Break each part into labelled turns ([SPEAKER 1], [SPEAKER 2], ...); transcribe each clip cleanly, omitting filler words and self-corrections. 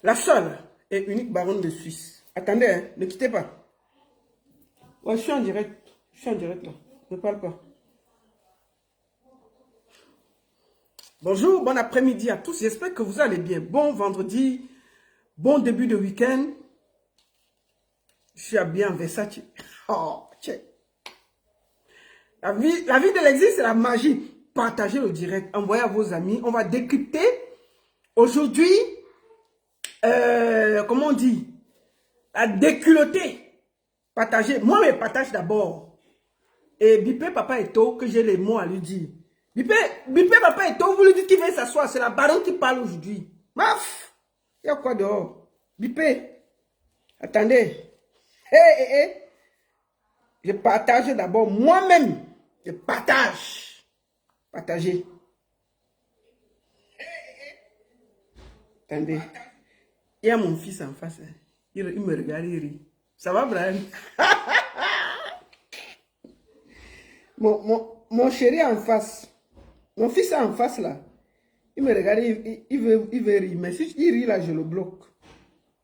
[SPEAKER 1] La seule et unique baronne de Suisse. Attendez, hein, ne quittez pas. Ouais, je suis en direct. Je suis en direct là. Ne parle pas. Bonjour, bon après-midi à tous. J'espère que vous allez bien. Bon vendredi, bon début de week-end. Je suis habillé en Versace. Oh, tiens. La vie de l'exil, c'est la magie. Partagez le direct, envoyez à vos amis. On va décrypter aujourd'hui, comment on dit, la déculottée. Partagez. Moi, je partage d'abord. Et Bipé Papa Eto, que j'ai les mots à lui dire. Bipé Papa Eto, vous lui dites qu'il vient s'asseoir. C'est la baronne qui parle aujourd'hui. Maf! Il y a quoi dehors? Bipé, attendez. Hé. Je partage d'abord moi-même. Je partage. Partagez. Attendez. Il y a mon fils en face. Hein. Il me regarde, il rit. Ça va, Brian? Mon chéri en face. Mon fils en face là. Il me regarde, il veut rire. Mais si il rit là, je le bloque.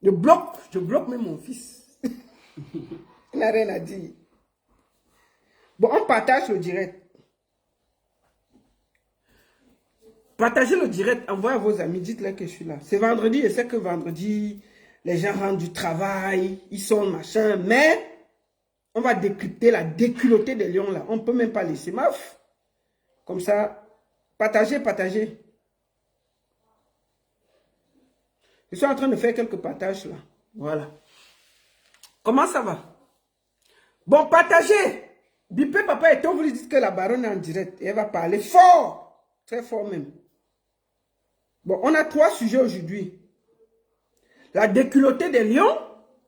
[SPEAKER 1] Je bloque même mon fils. Il n'a rien à dire. Bon, on partage le direct. Partagez le direct, envoyez à vos amis, dites-leur que je suis là. C'est vendredi, je sais que vendredi, les gens rentrent du travail, ils sont machin, mais on va décrypter la déculottée des lions là. On ne peut même pas laisser maf. Comme ça, partagez. Je suis en train de faire quelques partages là. Voilà. Comment ça va? Bon, partagez. Bipé Papa Eto, vous lui dites que la baronne est en direct. Et elle va parler fort. Très fort même. Bon, on a 3 sujets aujourd'hui. La déculottée des lions,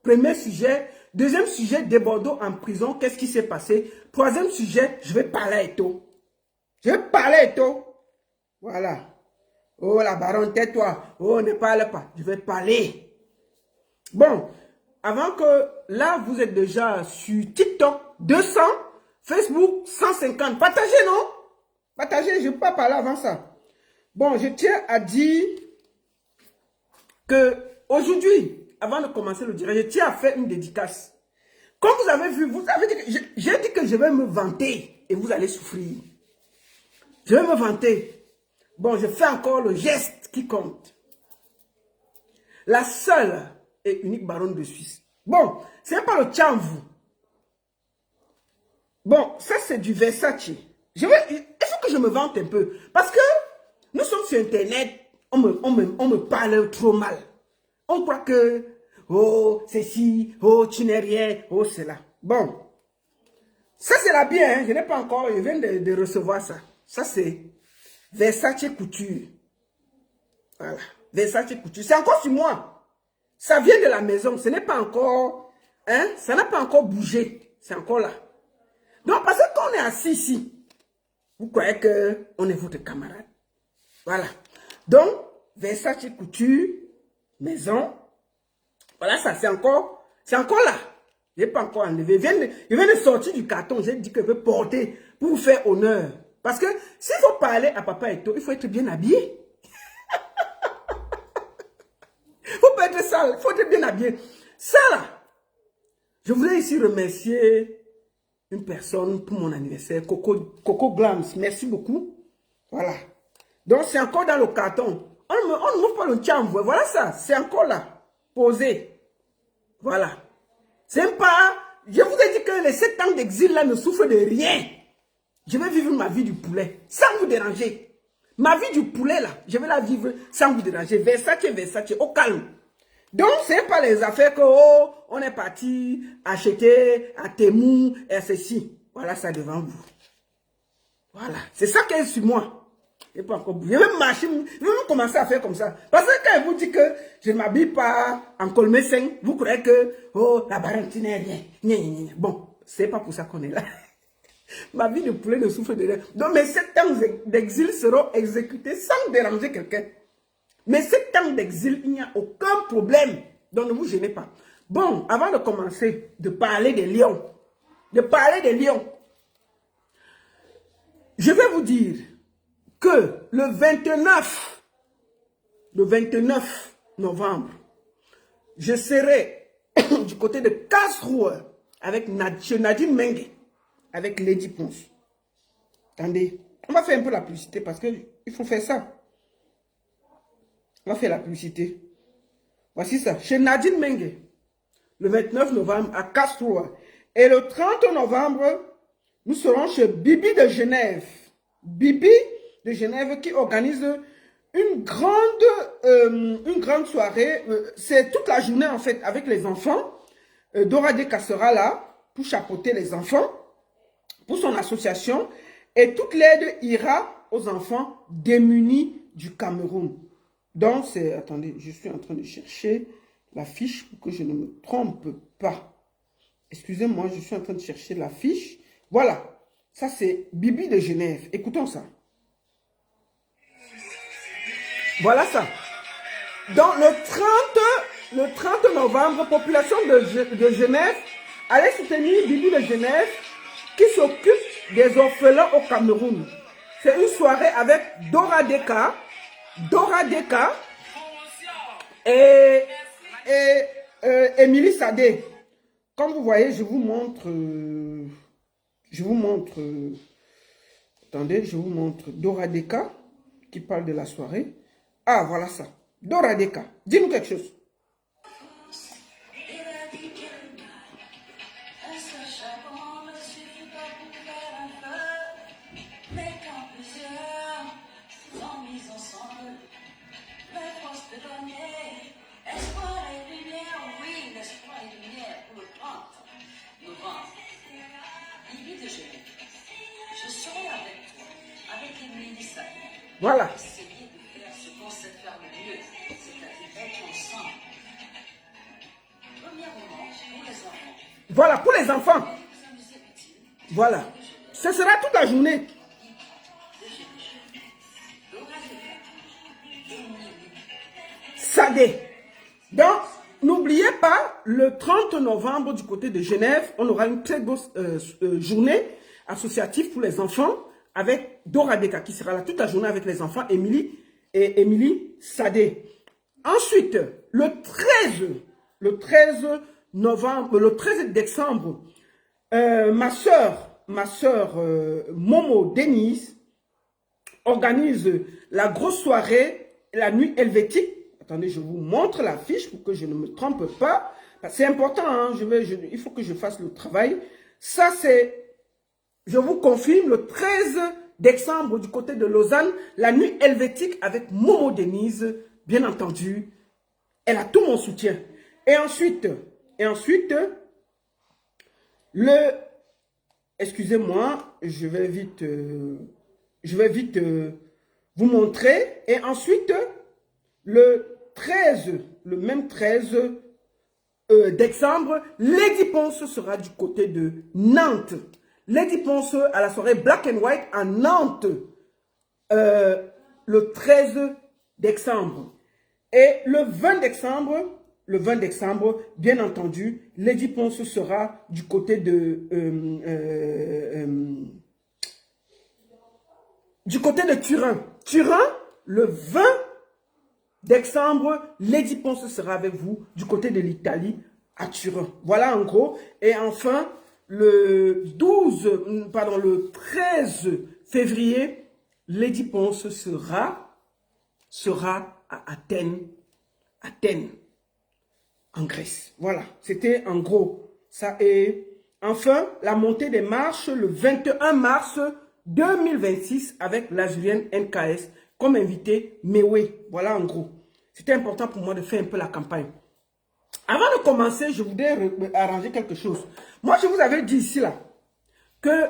[SPEAKER 1] premier sujet. Deuxième sujet, des Bordeaux en prison. Qu'est-ce qui s'est passé? Troisième sujet, je vais parler à Eto. Voilà. Oh, la baronne, tais-toi. Oh, ne parle pas. Je vais parler. Bon, avant que... Là, vous êtes déjà sur TikTok, 200. Facebook, 150. Partagez, non? Partagez, je ne peux pas parler avant ça. Bon, je tiens à dire que aujourd'hui, avant de commencer le direct, je tiens à faire une dédicace. Comme vous avez vu, vous avez dit que j'ai dit que je vais me vanter et vous allez souffrir. Je vais me vanter. Bon, je fais encore le geste qui compte. La seule et unique baronne de Suisse. Bon, c'est pas le Tchamvou. Bon, ça c'est du Versace. Il faut que je me vante un peu. Parce que nous sommes sur Internet, on me parle trop mal. On croit que, oh, c'est ci, oh, tu n'es rien, oh, c'est là. Bon, ça c'est la bien, hein. Je n'ai pas encore, je viens de recevoir ça. Ça c'est Versace Couture. Voilà, Versace Couture. C'est encore sur moi. Ça vient de la maison, ce n'est pas encore, hein, ça n'a pas encore bougé. C'est encore là. Donc, parce que quand on est assis ici, vous croyez qu'on est votre camarade. Voilà. Donc, Versace Couture, maison. Voilà, ça, c'est encore là. Je n'ai pas encore enlevé. Il vient de sortir du carton. J'ai dit que je peux porter pour vous faire honneur. Parce que s'il faut parler à Papa Eto, il faut être bien habillé. Il ne faut pas être sale, il faut être bien habillé. Ça là, je voulais ici remercier une personne pour mon anniversaire, Coco Glams, merci beaucoup. Voilà. Donc, c'est encore dans le carton. On ne m'ouvre pas le tchamvou. Voilà ça, c'est encore là, posé. Voilà. C'est pas... Je vous ai dit que les 7 ans d'exil là ne souffrent de rien. Je vais vivre ma vie du poulet, sans vous déranger. Ma vie du poulet là, je vais la vivre sans vous déranger. Versace, au calme. Donc, ce n'est pas les affaires que, oh, on est parti acheter à Temu et ceci. Voilà ça devant vous. Voilà. C'est ça qui est sur moi. Je vais même marcher, je vais même commencer à faire comme ça. Parce que quand je vous dis que je ne m'habille pas en colmé 5, vous croyez que, oh, la baronne n'est rien. Bon, c'est pas pour ça qu'on est là. Ma vie de poulet ne souffre de rien. Donc, mes 7 ans d'exil seront exécutés sans déranger quelqu'un. Mais 7 ans d'exil, il n'y a aucun problème. Donc ne vous gênez pas. Bon, avant de commencer, de parler des lions, je vais vous dire que le 29 novembre, je serai du côté de Karlsruhe avec Nadine Menge, avec Lady Ponce. Attendez, on va faire un peu la publicité parce qu'il faut faire ça. On va faire la publicité. Voici ça, chez Nadine Menge, le 29 novembre à Karlsruhe. Et le 30 novembre, nous serons chez Bibi de Genève. Bibi de Genève qui organise une grande soirée. C'est toute la journée en fait avec les enfants. Dora Deka sera là pour chapeauter les enfants pour son association. Et toute l'aide ira aux enfants démunis du Cameroun. Donc c'est... Attendez, je suis en train de chercher la fiche pour que je ne me trompe pas. Excusez-moi, je suis en train de chercher la fiche. Voilà, ça c'est Bibi de Genève. Écoutons ça. Voilà ça. Dans le 30 novembre, population de Genève, allez soutenir Bibi de Genève qui s'occupe des orphelins au Cameroun. C'est une soirée avec Dora Deka et Émilie Sadé. Comme vous voyez, je vous montre, attendez, je vous montre Dora Deka qui parle de la soirée. Ah, voilà ça. Dora Deka, dis-nous quelque chose. Voilà. Voilà, pour les enfants. Voilà. Ce sera toute la journée. Sadé. Donc, n'oubliez pas, le 30 novembre du côté de Genève, on aura une très grosse journée associative pour les enfants avec Dora Deka qui sera là toute la journée avec les enfants, Émilie Sadé. Ensuite, le 13 novembre, le 13 décembre, ma soeur Momo Denise organise la grosse soirée, la nuit helvétique. Attendez, je vous montre la fiche pour que je ne me trompe pas. C'est important, hein, il faut que je fasse le travail. Ça, c'est, je vous confirme, le 13 décembre du côté de Lausanne, la nuit helvétique avec Momo Denise, bien entendu. Elle a tout mon soutien. Et ensuite, excusez-moi, je vais vite vous montrer. Et ensuite, le même 13 décembre, Lady Ponce sera du côté de Nantes. Lady Ponce à la soirée Black and White à Nantes, le 13 décembre. Et le 20 décembre, bien entendu, Lady Ponce sera du côté de Turin. Turin, le 20 décembre, Lady Ponce sera avec vous du côté de l'Italie à Turin. Voilà en gros. Et enfin, le 13 février, Lady Ponce sera à Athènes, en Grèce. Voilà, c'était en gros ça. Et enfin, la montée des marches le 21 mars 2026 avec l'Azurienne NKS comme invité Mewe. Voilà en gros. C'était important pour moi de faire un peu la campagne. Avant de commencer, je voudrais arranger quelque chose. Moi, je vous avais dit ici là que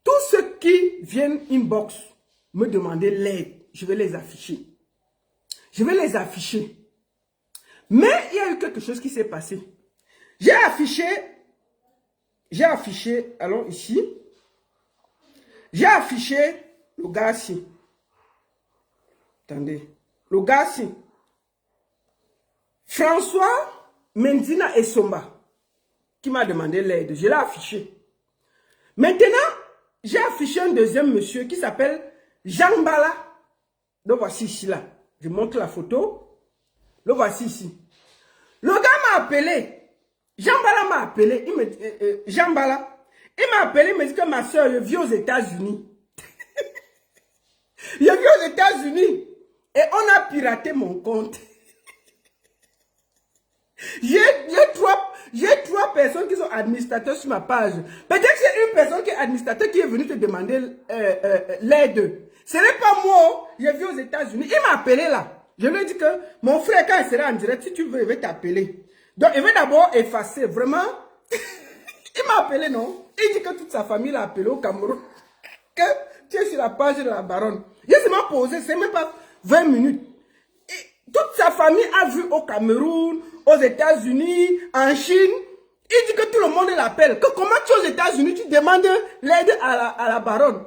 [SPEAKER 1] tous ceux qui viennent inbox me demander l'aide, je vais les afficher. Mais il y a eu quelque chose qui s'est passé. J'ai affiché, allons ici. J'ai affiché le gars ici. Attendez. Le gars ici. François Menzina Essomba, qui m'a demandé l'aide. Je l'ai affiché. Maintenant, j'ai affiché un deuxième monsieur qui s'appelle Jean Bala. Le voici ici là. Je montre la photo. Le voici ici. Le gars m'a appelé. Jean Bala m'a appelé. Jean Bala, il m'a appelé, il m'a dit que ma soeur, je vis aux États-Unis. Je vis aux États-Unis. Et on a piraté mon compte. J'ai trois personnes qui sont administrateurs sur ma page. Peut-être que c'est une personne qui est administrateur qui est venue te demander l'aide. Ce n'est pas moi. Je vis aux États-Unis. Il m'a appelé là. Je lui ai dit que mon frère, quand il sera en direct, si tu veux, il va t'appeler. Donc, il va d'abord effacer. Vraiment. Il m'a appelé, non? Il dit que toute sa famille l'a appelé au Cameroun. Que tu es sur la page de la baronne. J'ai seulement posé, c'est même pas 20 minutes. Et toute sa famille a vu au Cameroun, aux États-Unis, en Chine. Il dit que tout le monde l'appelle. Que comment tu es aux États-Unis, tu demandes l'aide à la baronne.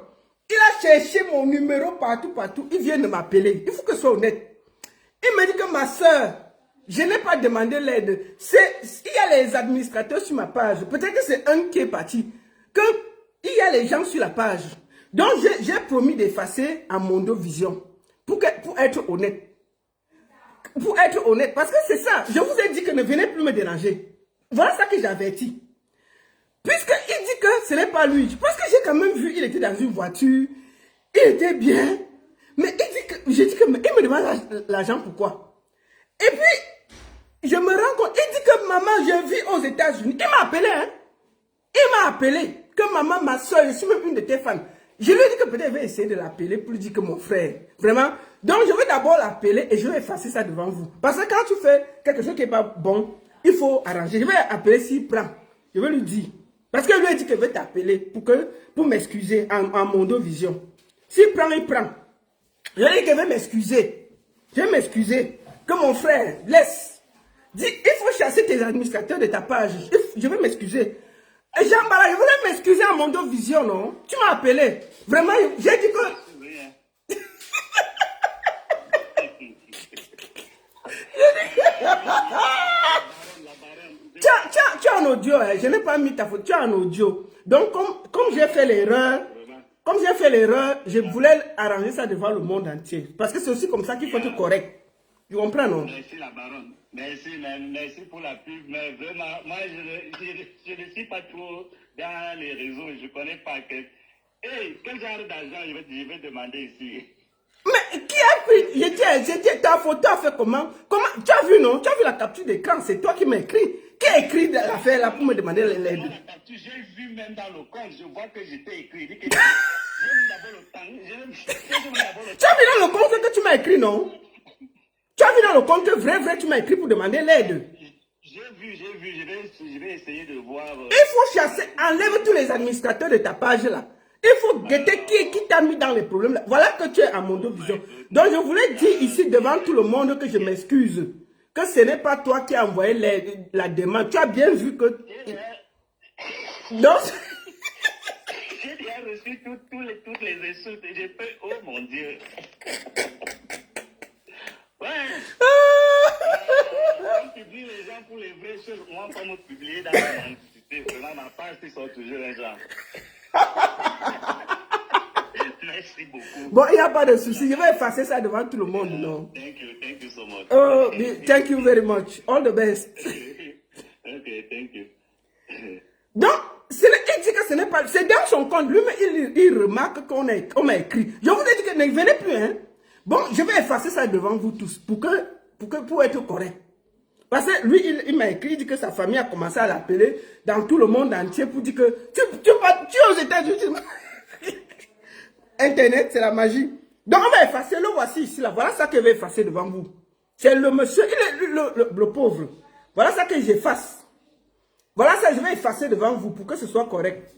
[SPEAKER 1] Il a cherché mon numéro partout. Il vient de m'appeler. Il faut que ce soit honnête. Il me dit que ma soeur, je n'ai pas demandé l'aide. Il y a les administrateurs sur ma page. Peut-être que c'est un qui est parti. Il y a les gens sur la page. Donc, j'ai promis d'effacer à Mondo Vision. Pour être honnête. Pour être honnête. Parce que c'est ça. Je vous ai dit que ne venez plus me déranger. Voilà ça que j'avertis. Puisqu'il dit que ce n'est pas lui. Parce que j'ai quand même vu, il était dans une voiture. Il était bien. Mais il me demande l'argent pourquoi. Et puis, je me rends compte, il dit que maman, je vis aux États-Unis. Il m'a appelé, hein. Il m'a appelé. Que maman, ma soeur, je suis même une de tes fans. Je lui ai dit que peut-être il va essayer de l'appeler pour lui dire que mon frère. Vraiment. Donc, je vais d'abord l'appeler et je vais effacer ça devant vous. Parce que quand tu fais quelque chose qui n'est pas bon, il faut arranger. Je vais appeler s'il prend. Je vais lui dire. Parce que lui a dit qu'il veut t'appeler pour m'excuser en Mondo Vision. S'il prend, il prend. Je lui ai dit qu'il veut m'excuser. Je vais m'excuser. Que mon frère, laisse. Dis, il faut chasser tes administrateurs de ta page. Je vais m'excuser. Et Jean Bala, je voulais m'excuser à Mondo Vision, non? Tu m'as appelé. Vraiment, j'ai dit que... Tu as un audio, hein? Je n'ai pas mis ta photo, tu as un audio. Donc, comme j'ai fait l'erreur, je voulais arranger ça devant le monde entier. Parce que c'est aussi comme ça qu'il faut être correct. Tu comprends, non?
[SPEAKER 2] Merci la baronne. Merci pour la pub. Mais vraiment, moi, je ne suis pas trop dans les réseaux. Je ne connais pas. Quel genre d'argent je vais demander ici?
[SPEAKER 1] Mais qui a pris? Ta photo a fait comment? Tu as vu, non? Tu as vu la capture d'écran? C'est toi qui m'as écrit. Qui a écrit l'affaire là pour me demander l'aide?
[SPEAKER 2] J'ai vu même dans le compte, je vois que j'étais écrit. J'ai mis d'abord le temps.
[SPEAKER 1] Tu as vu dans le compte que tu m'as écrit, non? Tu as vu dans le compte que vrai, tu m'as écrit pour demander l'aide.
[SPEAKER 2] J'ai vu. Je vais essayer de voir.
[SPEAKER 1] Il faut chasser, enlève tous les administrateurs de ta page là. Il faut guetter qui t'a mis dans les problèmes là. Voilà que tu es à Mondo Vision. Donc je voulais dire ici devant tout le monde que je m'excuse. Que ce n'est pas toi qui as envoyé la demande. Tu as bien vu que... Donc...
[SPEAKER 2] J'ai déjà reçu toutes les insultes et j'ai fait, oh mon Dieu. Ouais. On publie les gens pour les vraies choses. Moi, pas me publier dans la mentalité. Vraiment, ma page, ils sont toujours un genre. Merci beaucoup.
[SPEAKER 1] Bon, il n'y a pas de souci. Je vais effacer ça devant tout le monde, non?
[SPEAKER 2] Thank you so much.
[SPEAKER 1] Oh, thank you very much. All the best.
[SPEAKER 2] Okay, thank you.
[SPEAKER 1] Donc, il dit que ce n'est pas... C'est dans son compte. Lui, il remarque qu'on m'a écrit. Je vous ai dit que ne venez plus, hein. Bon, je vais effacer ça devant vous tous pour être correct. Parce que lui, il m'a écrit, il dit que sa famille a commencé à l'appeler dans tout le monde entier pour dire que tu es aux États-Unis. Internet, c'est la magie. Donc, on va effacer, le voici ici, là. Voilà ça que je vais effacer devant vous. C'est le monsieur, il est le pauvre. Voilà ça que j'efface. Voilà ça que je vais effacer devant vous pour que ce soit correct.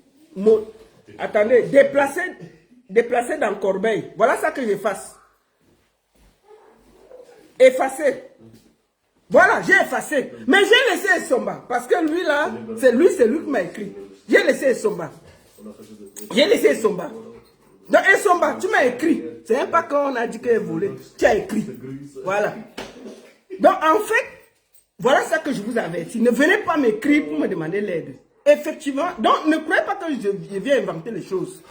[SPEAKER 1] Attendez, déplacer dans Corbeil. Voilà ça que j'efface. Effacer. Voilà, j'ai effacé. Mais j'ai laissé Essomba. Parce que lui là, c'est lui qui m'a écrit. J'ai laissé Essomba. J'ai laissé Essomba. Donc Essomba, tu m'as écrit. C'est même pas quand on a dit qu'elle volait. Tu as écrit. Voilà. Donc en fait, voilà ça que je vous avertis. Ne venez pas m'écrire pour me demander l'aide. Effectivement. Donc ne croyez pas que je viens inventer les choses.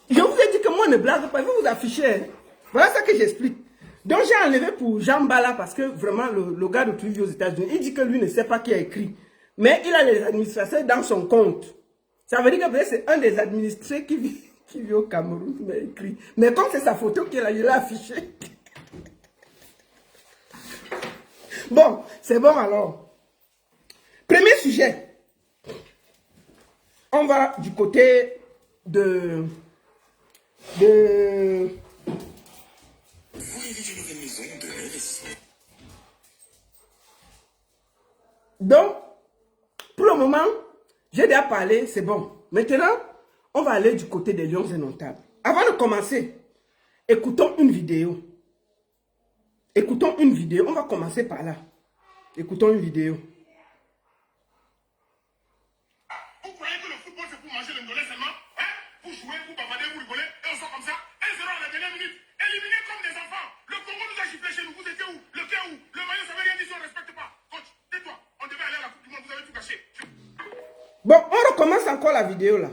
[SPEAKER 1] Je vous ai dit que moi ne blague pas. Je vais vous afficher. Voilà ça que j'explique. Donc j'ai enlevé pour Jean Bala parce que vraiment le gars de Twitter aux États-Unis, il dit que lui ne sait pas qui a écrit. Mais il a les administrateurs dans son compte. Ça veut dire que peut-être c'est un des administrés qui vit au Cameroun qui m'a écrit. Mais comme c'est sa photo qui est là, je l'ai affichée. Bon, c'est bon alors. Premier sujet. On va du côté de donc, pour le moment, j'ai déjà parlé, c'est bon. Maintenant, on va aller du côté des lions indomptables. Avant de commencer, écoutons une vidéo. Écoutons une vidéo. On va commencer par là. Écoutons une vidéo.
[SPEAKER 3] Vous croyez que le football c'est pour manger le ndolé seulement? Hein? Vous jouez, vous bavardez, vous rigolez, et on sort comme ça. 1-0 à la dernière minute. Éliminés comme des enfants. Le Congo nous a giflé chez nous. Vous étiez où? Le quai où? Le maillot, ça veut rien dire si on ne respecte pas. Coach, tais-toi. On devait aller à la Coupe du Monde, vous avez tout gâché.
[SPEAKER 1] Bon, on recommence encore la vidéo là.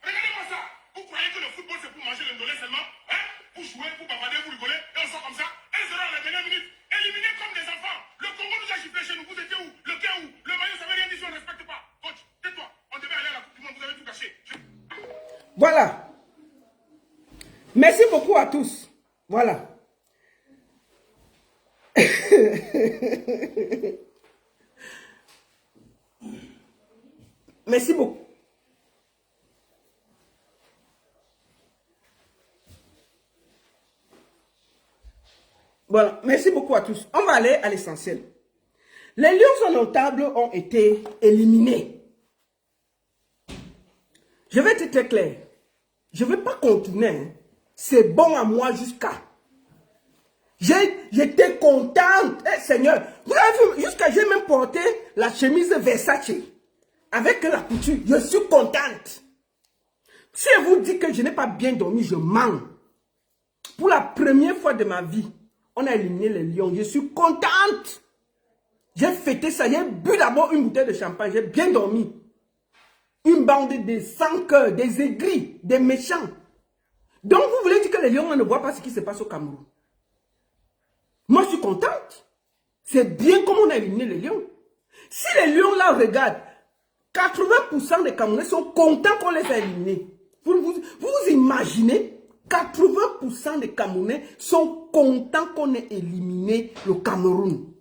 [SPEAKER 3] Regardez-moi ça. Vous croyez que le football c'est pour manger le ndolé seulement? Hein? Vous jouez, vous bavardez, vous rigolez, et on sort comme ça. 1-0 à la dernière minute. Éliminés comme des enfants. Le Congo nous a giflé chez nous. Vous étiez où? Le quai où? Le maillot, ça veut rien dire si on ne respecte pas. Coach, tais-toi. On devait aller à la Coupe du Monde, vous avez tout gâché.
[SPEAKER 1] Voilà. Merci beaucoup à tous. Voilà. Merci beaucoup. Voilà, merci beaucoup à tous. On va aller à l'essentiel. Les lions indomptables ont été éliminés. Je vais être très clair. Je ne vais pas continuer. Hein. C'est bon à moi jusqu'à. J'étais contente. Eh, Seigneur, vous avez vu, jusqu'à j'ai même porté la chemise Versace avec la couture. Je suis contente. Si je vous dis que je n'ai pas bien dormi, je mens. Pour la première fois de ma vie, on a éliminé les lions. Je suis contente. J'ai fêté ça. J'ai bu d'abord une bouteille de champagne. J'ai bien dormi. Une bande de sans cœur, des aigris, des méchants. Donc vous voulez dire que les lions ne voient pas ce qui se passe au Cameroun? Moi, je suis contente. C'est bien comme on a éliminé les lions. Si les lions là regardent, 80% des Camerounais sont contents qu'on les a éliminés. Vous imaginez, 80% des Camerounais sont contents qu'on ait éliminé le Cameroun.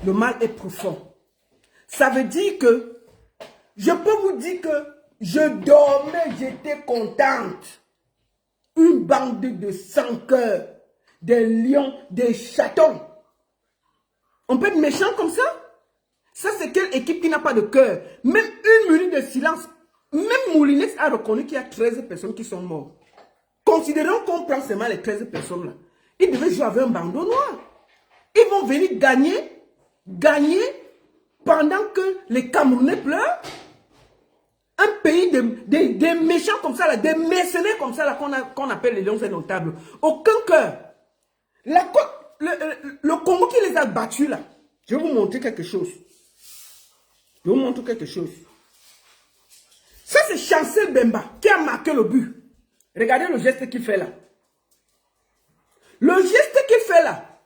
[SPEAKER 1] Le mal est profond. Ça veut dire que, je peux vous dire que je dormais, j'étais contente. Une bande de sans cœur, des lions, des chatons. On peut être méchant comme ça? Ça, c'est quelle équipe qui n'a pas de cœur? Même une minute de silence, même Moulinex a reconnu qu'il y a 13 personnes qui sont mortes. Considérons qu'on prend seulement les 13 personnes là. Ils devaient jouer avec un bandeau noir. Ils vont venir gagner pendant que les Camerounais pleurent. Un pays des méchants comme ça, là, des mercenaires comme ça là, qu'on appelle les lions indomptables. Aucun cœur. Le Congo qui les a battus là. Je vais vous montrer quelque chose. Je vais vous montrer quelque chose. Ça c'est Chancel Bemba qui a marqué le but. Regardez le geste qu'il fait là. Le geste qu'il fait là,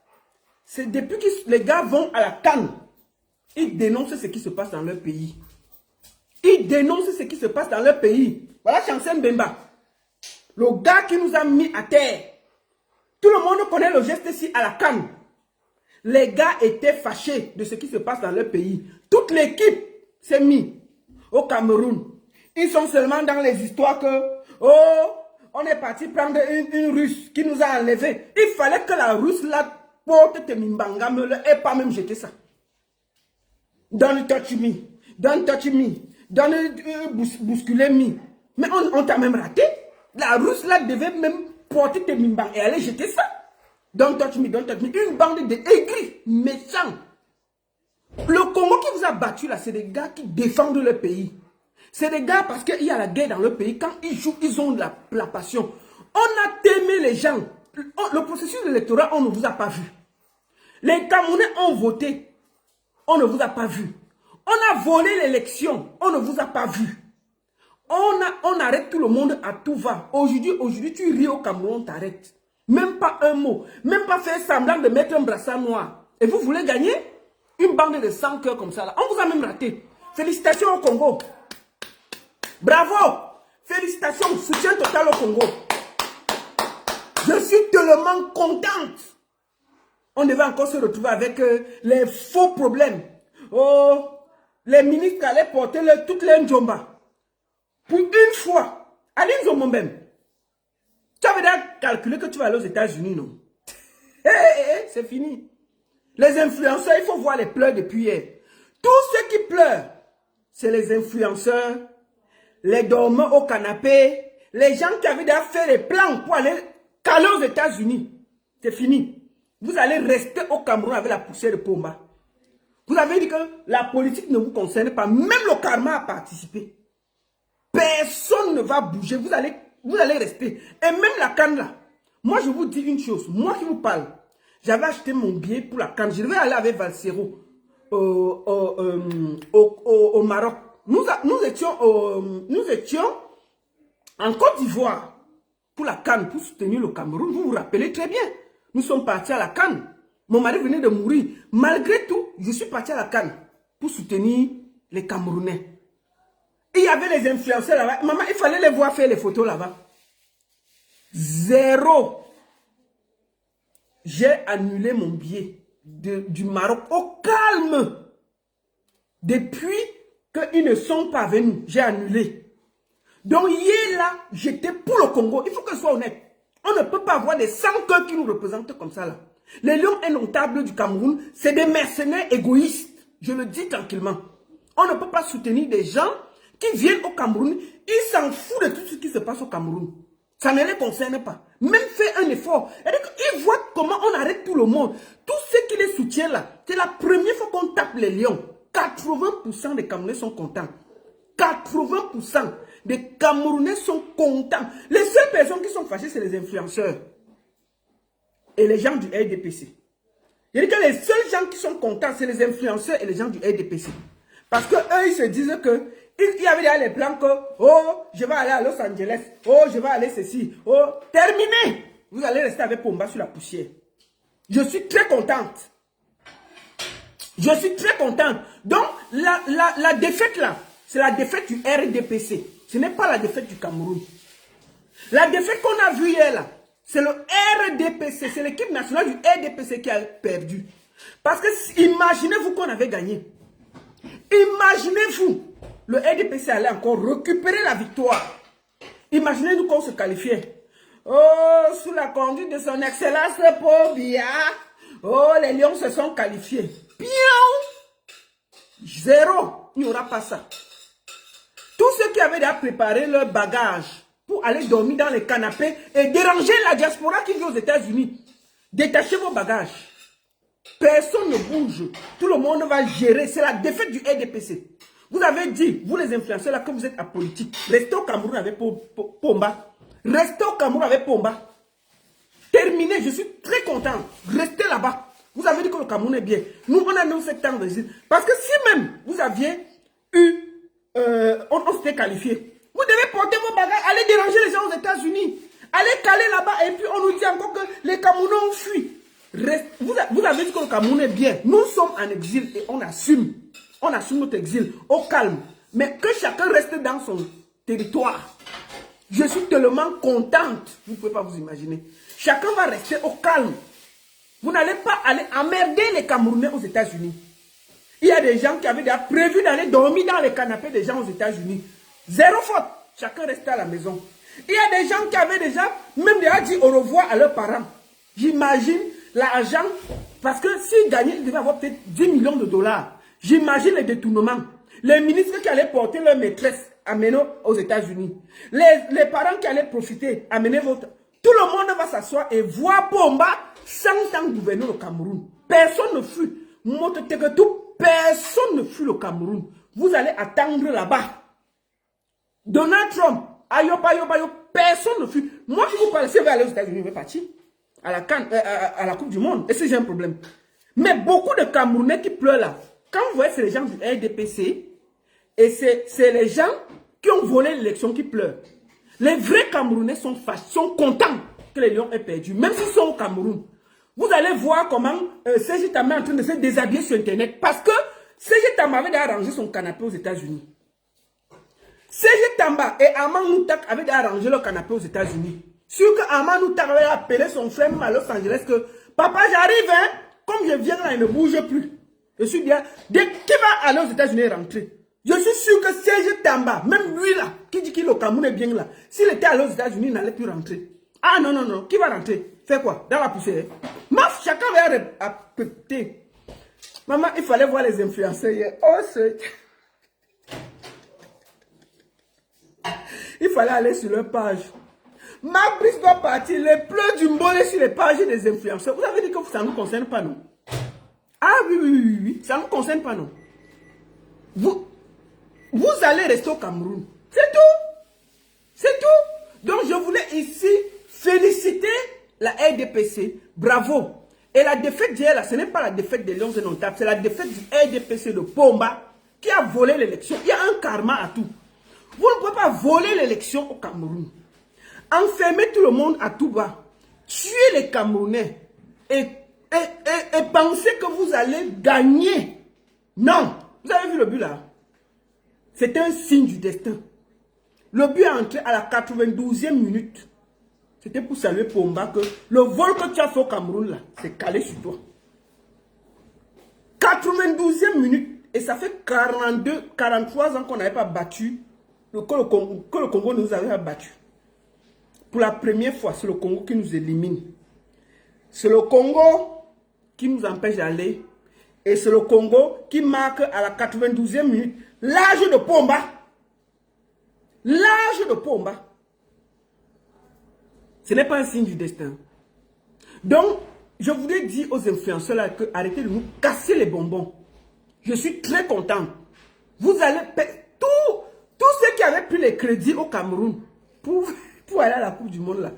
[SPEAKER 1] c'est depuis que les gars vont à la CAN, ils dénoncent ce qui se passe dans leur pays. Ils dénoncent ce qui se passe dans leur pays. Voilà Chancel Bemba. Le gars qui nous a mis à terre. Tout le monde connaît le geste ici à la CAN. Les gars étaient fâchés de ce qui se passe dans leur pays. Toute l'équipe s'est mise au Cameroun. Ils sont seulement dans les histoires que, oh, on est parti prendre une Russe qui nous a enlevés. Il fallait que la Russe la porte Temimbanga me et pas même jeter ça. Don't touch me. Don't touch me. Don't bousculer me. Mais on t'a même raté. La Russe là devait même porter Temimbanga et aller jeter ça. Don't touch me, don't touch me. Une bande d'aigris, méchants. Le Congo qui vous a battu là, c'est des gars qui défendent le pays. C'est des gars parce qu'il y a la guerre dans le pays. Quand ils jouent, ils ont de la passion. On a aimé les gens. Le processus électoral, on ne vous a pas vu. Les Camerounais ont voté. On ne vous a pas vu. On a volé l'élection. On ne vous a pas vu. On arrête tout le monde à tout va. Aujourd'hui, tu ris au Cameroun, on t'arrête. Même pas un mot. Même pas faire semblant de mettre un brassard noir. Et vous voulez gagner une bande de 100 cœurs comme ça là. On vous a même raté. Félicitations au Congo. Bravo. Félicitations. Soutien total au Congo. Je suis tellement contente. On devait encore se retrouver avec les faux problèmes. Oh, les ministres allaient porter toutes les njomba. Pour une fois. Allez, Nzombo même. Tu avais déjà calculé que tu vas aller aux États-Unis, non? C'est fini. Les influenceurs, il faut voir les pleurs depuis hier. Tous ceux qui pleurent, c'est les influenceurs, les dormants au canapé, les gens qui avaient déjà fait les plans pour aller caler aux États-Unis. C'est fini. Vous allez rester au Cameroun avec la poussière de Pomba. Vous avez dit que la politique ne vous concerne pas. Même le karma a participé. Personne ne va bouger. Vous allez rester. Et même la canne là. Moi, je vous dis une chose. Moi qui vous parle. J'avais acheté mon billet pour la canne. Je devais aller avec Valsero au Maroc. Nous étions en Côte d'Ivoire pour la canne, pour soutenir le Cameroun. Vous vous rappelez très bien. Nous sommes partis à la canne. Mon mari venait de mourir. Malgré tout, je suis parti à la canne pour soutenir les Camerounais. Et il y avait les influenceurs là-bas. Maman, il fallait les voir faire les photos là-bas. Zéro. J'ai annulé mon billet du Maroc au calme. Depuis qu'ils ne sont pas venus, j'ai annulé. Donc hier là, j'étais pour le Congo. Il faut que je sois honnête. On ne peut pas avoir des 100 cœurs qui nous représentent comme ça là. Les lions indomptables du Cameroun, c'est des mercenaires égoïstes. Je le dis tranquillement. On ne peut pas soutenir des gens qui viennent au Cameroun. Ils s'en foutent de tout ce qui se passe au Cameroun. Ça ne les concerne pas. Même fait un effort. Ils voient comment on arrête tout le monde. Tous ceux qui les soutiennent là, c'est la première fois qu'on tape les lions. 80% des Camerounais sont contents. 80% des Camerounais sont contents. Les seules personnes qui sont fâchées, c'est les influenceurs. Et les gens du RDPC. Il dit que les seuls gens qui sont contents, c'est les influenceurs et les gens du RDPC. Parce que eux, ils se disent que il y avait déjà les plans que, oh, je vais aller à Los Angeles, oh, je vais aller ceci, oh, terminé. Vous allez rester avec Pomba sur la poussière. Je suis très contente. Je suis très contente. Donc, la défaite là, c'est la défaite du RDPC. Ce n'est pas la défaite du Cameroun. La défaite qu'on a vue hier là, c'est le RDPC. C'est l'équipe nationale du RDPC qui a perdu. Parce que imaginez-vous qu'on avait gagné. Imaginez-vous, le RDPC allait encore récupérer la victoire. Imaginez-nous qu'on se qualifiait. Oh, sous la conduite de son excellence Paul Biya. Oh, les Lions se sont qualifiés. Pion! Zéro. Il n'y aura pas ça. Tous ceux qui avaient déjà préparé leur bagage pour aller dormir dans les canapés et déranger la diaspora qui vit aux États-Unis, détachez vos bagages. Personne ne bouge. Tout le monde va gérer. C'est la défaite du RDPC. Vous avez dit, vous les influenceurs là, que vous êtes apolitiques. Restez au Cameroun avec Pomba. Restez au Cameroun avec Pomba. Terminé, je suis très content. Restez là-bas. Vous avez dit que le Cameroun est bien. Nous, on a nos 7 ans d'exil. Parce que si même vous aviez eu, on s'était qualifié, vous devez porter vos bagages, aller déranger les gens aux États-Unis. Allez caler là-bas et puis on nous dit encore que les Camerounais ont fui. Vous avez dit que le Cameroun est bien. Nous sommes en exil et on assume. On assume notre exil au calme. Mais que chacun reste dans son territoire. Je suis tellement contente. Vous ne pouvez pas vous imaginer. Chacun va rester au calme. Vous n'allez pas aller emmerder les Camerounais aux États-Unis. Il y a des gens qui avaient déjà prévu d'aller dormir dans les canapés des gens aux États-Unis. Zéro faute. Chacun restait à la maison. Il y a des gens qui avaient déjà dit au revoir à leurs parents. J'imagine l'argent, parce que s'ils gagnaient, ils devaient avoir peut-être 10 millions de dollars. J'imagine les détournements. Les ministres qui allaient porter leur maîtresse, amener aux États-Unis. Les parents qui allaient profiter, amener votre... Tout le monde va s'asseoir et voir Pomba sans temps gouverner le Cameroun. Personne ne fuit. Personne ne fuit le Cameroun. Vous allez attendre là-bas. Donald Trump, personne ne fuit. Moi, je vous parle, si vous allez aux États-Unis, vous allez partir à la Coupe du Monde. Et si j'ai un problème. Mais beaucoup de Camerounais qui pleurent là, quand vous voyez, c'est les gens du RDPC, et c'est les gens qui ont volé l'élection qui pleurent. Les vrais Camerounais sont contents que que les Lions aient perdu, même s'ils sont au Cameroun, vous allez voir comment Serge Tamba est en train de se déshabiller sur Internet. Parce que Serge Tamba avait déjà arrangé son canapé aux États-Unis. Serge Tamba et Armand Moutak avaient déjà arrangé leur canapé aux États-Unis. Sûr que Armand Moutak avait appelé son frère à Los Angeles que papa, j'arrive, hein. Comme je viens là, il ne bouge plus. Je suis bien. Dès qu'il va aller aux États-Unis et rentrer, je suis sûr que Serge Tamba, même lui là, qui dit qu'il est au Cameroun est bien là, s'il était allé aux États-Unis, il n'allait plus rentrer. Ah non, non, non, qui va rentrer? Fait quoi? Dans la poussière. Maf, chacun va péter. Maman, il fallait voir les influenceurs hier. Oh, c'est... Il fallait aller sur leur page. Marc Brice doit partir. Les pleurs du mbolé sur les pages des influenceurs. Vous avez dit que ça ne nous concerne pas, non? Ah oui, oui, oui, oui. Ça ne nous concerne pas, non? Vous allez rester au Cameroun. C'est tout. C'est tout. Donc, je voulais ici féliciter la RDPC. Bravo. Et la défaite d'hier, là, ce n'est pas la défaite des Lions Indomptables. C'est la défaite du RDPC de Pomba qui a volé l'élection. Il y a un karma à tout. Vous ne pouvez pas voler l'élection au Cameroun. Enfermer tout le monde à tout bas. Tuer les Camerounais. Et penser que vous allez gagner. Non. Vous avez vu le but là? C'est un signe du destin. Le but est entré à la 92e minute. C'était pour saluer Pomba que le vol que tu as fait au Cameroun là, c'est calé sur toi. 92e minute. Et ça fait 43 ans qu'on n'avait pas battu, que le Congo nous avait battu. Pour la première fois, c'est le Congo qui nous élimine. C'est le Congo qui nous empêche d'aller. Et c'est le Congo qui marque à la 92e minute l'âge de Pomba. L'âge de Pomba. Ce n'est pas un signe du destin. Donc, je voudrais dire aux influenceurs là que arrêtez de nous casser les bonbons. Je suis très content. Vous allez... Tous ceux qui avaient pris les crédits au Cameroun pour aller à la Coupe du Monde là.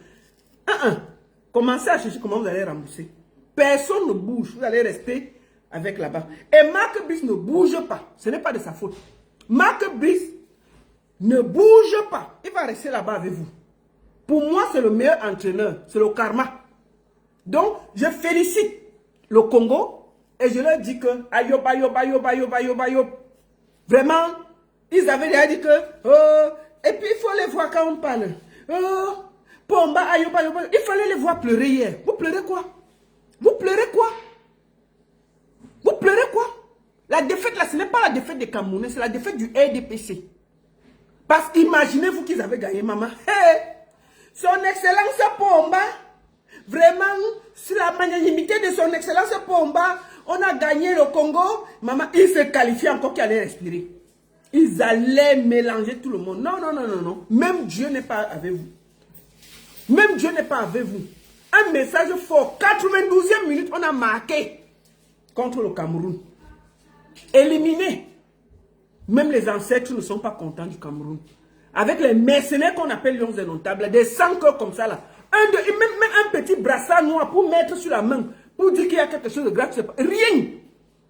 [SPEAKER 1] Commencez à chercher comment vous allez rembourser. Personne ne bouge. Vous allez rester avec là-bas. Et Marc Brice ne bouge pas. Ce n'est pas de sa faute. Marc Brice ne bouge pas. Il va rester là-bas avec vous. Pour moi, c'est le meilleur entraîneur. C'est le karma. Donc, je félicite le Congo et je leur dis que ayob, ayob, ayob, ayob, ayob, ayob. Vraiment, ils avaient déjà dit que et puis il faut les voir quand on parle. Pomba, ayob, ayob, ayob. Il fallait les voir pleurer hier. Vous pleurez quoi? Vous pleurez quoi? Vous pleurez quoi? La défaite là, ce n'est pas la défaite des Camerounais, c'est la défaite du RDPC. Parce qu'imaginez-vous qu'ils avaient gagné, maman. Hey, son excellence Pomba, vraiment, sur la magnanimité de son excellence Pomba, on a gagné le Congo. Maman, ils se qualifient encore qu'ils allaient respirer. Ils allaient mélanger tout le monde. Non, non, non, non, non. Même Dieu n'est pas avec vous. Même Dieu n'est pas avec vous. Un message fort. 92e minute, on a marqué contre le Cameroun. Éliminé. Même les ancêtres ne sont pas contents du Cameroun. Avec les mercenaires qu'on appelle Lions Indomptables, des sans-cœurs comme ça là. Même un petit brassard noir pour mettre sur la main, pour dire qu'il y a quelque chose de grave. Rien.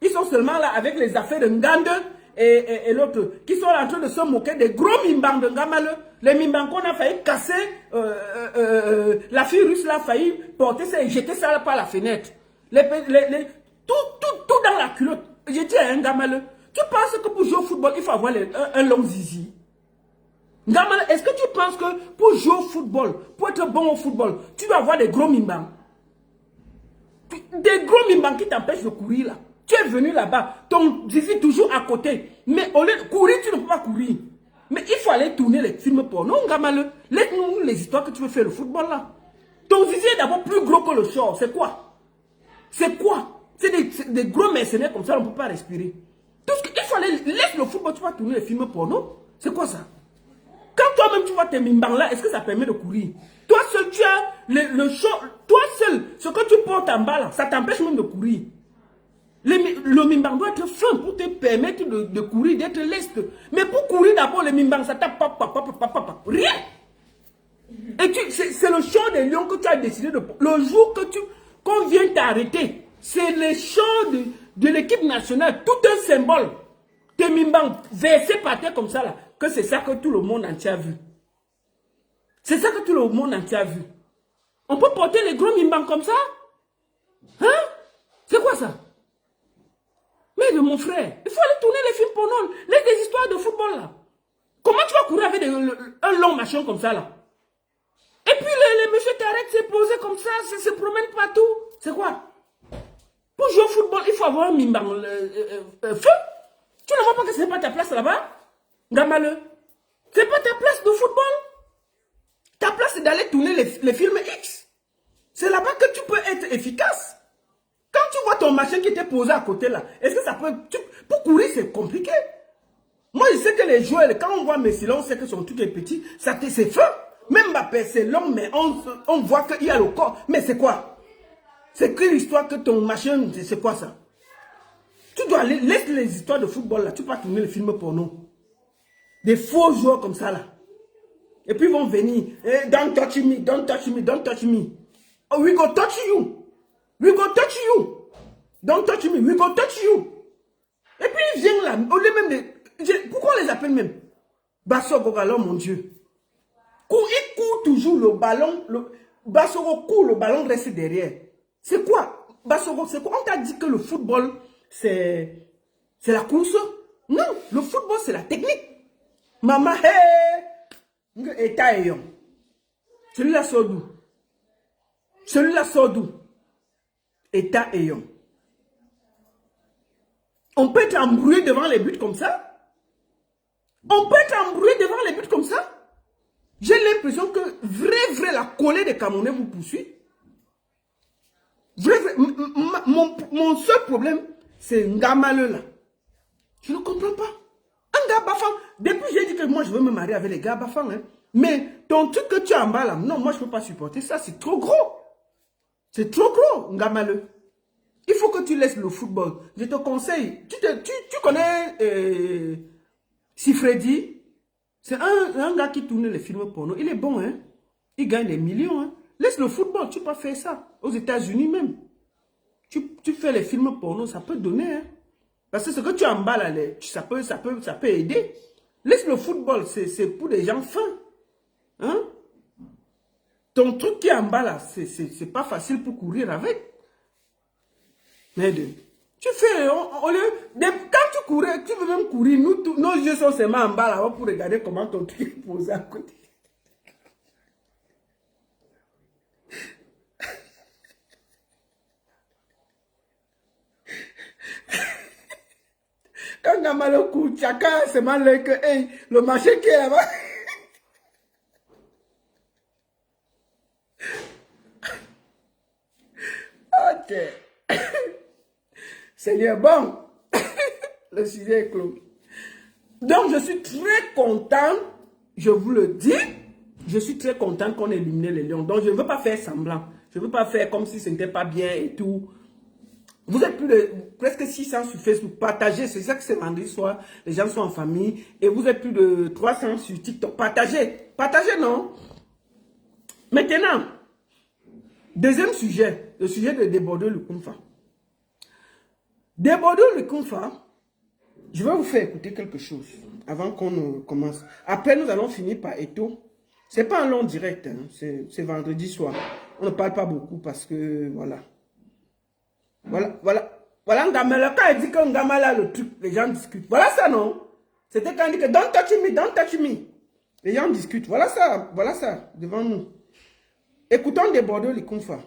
[SPEAKER 1] Ils sont seulement là avec les affaires de Ngande et l'autre, qui sont en train de se moquer des gros mimbans de Ngamale. Les mimbans qu'on a failli casser, la fille russe là a failli porter ça et jeter ça par la fenêtre. Tout dans la culotte. J'ai dit à un Ngamale, tu penses que pour jouer au football, il faut avoir un long zizi? Ngamale, est-ce que tu penses que pour jouer au football, pour être bon au football, tu dois avoir des gros mimbans? Des gros mimbans qui t'empêchent de courir là. Tu es venu là-bas, ton zizi toujours à côté. Mais au lieu de courir, tu ne peux pas courir. Mais il faut aller tourner les films porno. Non, Ngamale, laisse-nous les histoires que tu veux faire le football là. Ton zizi est d'abord plus gros que le short. C'est quoi? C'est quoi? C'est des gros mercenaires comme ça, on ne peut pas respirer. Tout ce qu'il faut aller, laisse le football, tu vas tourner les films porno. C'est quoi ça? Quand toi-même tu vois tes mimbans là, est-ce que ça permet de courir? Toi seul, tu as le short. Toi seul, ce que tu portes en bas là, ça t'empêche même de courir. Le mimbang doit être fin pour te permettre de courir, d'être leste. Mais pour courir d'abord, le mimbang, ça tape rien. Et c'est le show des lions que tu as décidé de... Le jour qu'on vient t'arrêter, c'est le show de l'équipe nationale, tout un symbole. Tes mimbang versés par terre comme ça là, que c'est ça que tout le monde entier a vu. C'est ça que tout le monde entier a vu. On peut porter les gros mimbang comme ça? Hein? C'est quoi ça? Mais de mon frère, il faut aller tourner les films porno, les histoires de football là. Comment tu vas courir avec un long machin comme ça là? Et puis les messieurs t'arrêtent, se poser comme ça, se promènent partout. C'est quoi? Pour jouer au football, il faut avoir un mimbang feu. Tu ne vois pas que ce n'est pas ta place là-bas? Gamaleux. Ce n'est pas ta place de football. Ta place c'est d'aller tourner les films X. C'est là-bas que tu peux être efficace. Quand tu vois ton machin qui était posé à côté là, est-ce que ça peut... pour courir, c'est compliqué. Moi, je sais que les joueurs, quand on voit Messi, là, on sait que son truc est petit, ça c'est feu. Même Mbappé, c'est long, mais on voit qu'il y a le corps. Mais c'est quoi? C'est que l'histoire que ton machin, c'est quoi ça? Tu dois aller, laisse les histoires de football là, tu peux tourner les films porno. Des faux joueurs comme ça là. Et puis ils vont venir, don't touch me, don't touch me, don't touch me. Oh, we go touch you. We go touch you. Don't touch me, we go touch you. Et puis ils viennent là, au lieu même de... Pourquoi on les appelle même? Bassoro, alors mon Dieu. Il court toujours le ballon. Bassoro court, le ballon reste derrière. C'est quoi? Bassoro, c'est quoi? On t'a dit que le football, c'est la course? Non, le football, c'est la technique. Maman, hé! État ayant. Celui-là sort d'où? Celui-là sort d'où? État ayant. On peut être embrouillé devant les buts comme ça? On peut être embrouillé devant les buts comme ça? J'ai l'impression que vrai, la colère des Camerounais vous poursuit. Vrai, mon seul problème, c'est Ngamaleu là. Je ne comprends pas. Un gars bafang, depuis j'ai dit que moi je veux me marier avec les gars bafang, hein. Mais ton truc que tu as en bas là, non, moi je ne peux pas supporter ça, c'est trop gros. C'est trop gros, Ngamaleu. Il faut que tu laisses le football. Je te conseille, tu connais Sifredi? C'est un gars qui tourne les films porno. Il est bon, hein? Il gagne des millions, hein? Laisse le football, tu peux pas faire ça. Aux États-Unis même. Tu fais les films porno, ça peut donner, hein? Parce que ce que tu emballes, là, ça peut aider. Laisse le football, c'est pour des gens fins. Hein? Ton truc qui emballe, là, c'est pas facile pour courir avec. Mais tu fais, au lieu, quand tu courais, tu veux même courir, nos yeux sont seulement en bas là pour regarder comment ton truc est posé à côté. Quand Gamalo court, chacun se mal que hey, le marché qui est là-bas. Ok. Seigneur, bon. Le sujet est clos. Donc, je suis très content, je vous le dis, je suis très content qu'on ait éliminé les lions. Donc, je ne veux pas faire semblant. Je ne veux pas faire comme si ce n'était pas bien et tout. Vous êtes plus de presque 600 sur Facebook. Partagez, c'est ça que c'est vendredi soir. Les gens sont en famille. Et vous êtes plus de 300 sur TikTok. Partagez. Partagez, non? Maintenant, deuxième sujet. Le sujet de Desbordeaux-le-Koumfa. Desbordeaux-le-Koumfa, je vais vous faire écouter quelque chose avant qu'on commence. Après, nous allons finir par Eto. Ce n'est pas un long direct. Hein. C'est vendredi soir. On ne parle pas beaucoup parce que, voilà. Voilà Ngamala. Quand il dit que Ngamala, le truc, les gens discutent. Voilà ça, non? C'était quand il dit que don't touch me. Les gens discutent. Voilà ça, devant nous. Écoutons Desbordeaux-le-Koumfa.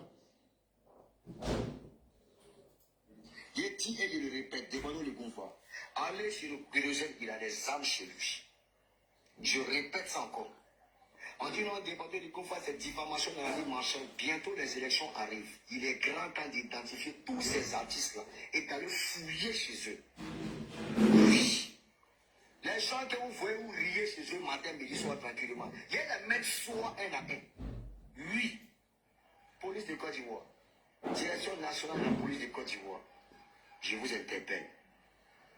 [SPEAKER 4] Je dis et je le répète, Desbordeaux-le-Koumfa. Allez sur le kérosène, il a des âmes chez lui. Je répète ça encore. On dit non, Desbordeaux-le-Koumfa, c'est diffamation dans la vie marchande. Bientôt les élections arrivent. Il est grand temps d'identifier tous ces artistes-là et d'aller fouiller chez eux. Oui. Les gens que vous voyez ou riez chez eux matin, midi, soir, tranquillement. Il y a les mettre soit un à un. Oui. Police de Côte d'Ivoire. Direction nationale de la police de Côte d'Ivoire. Je vous interpelle.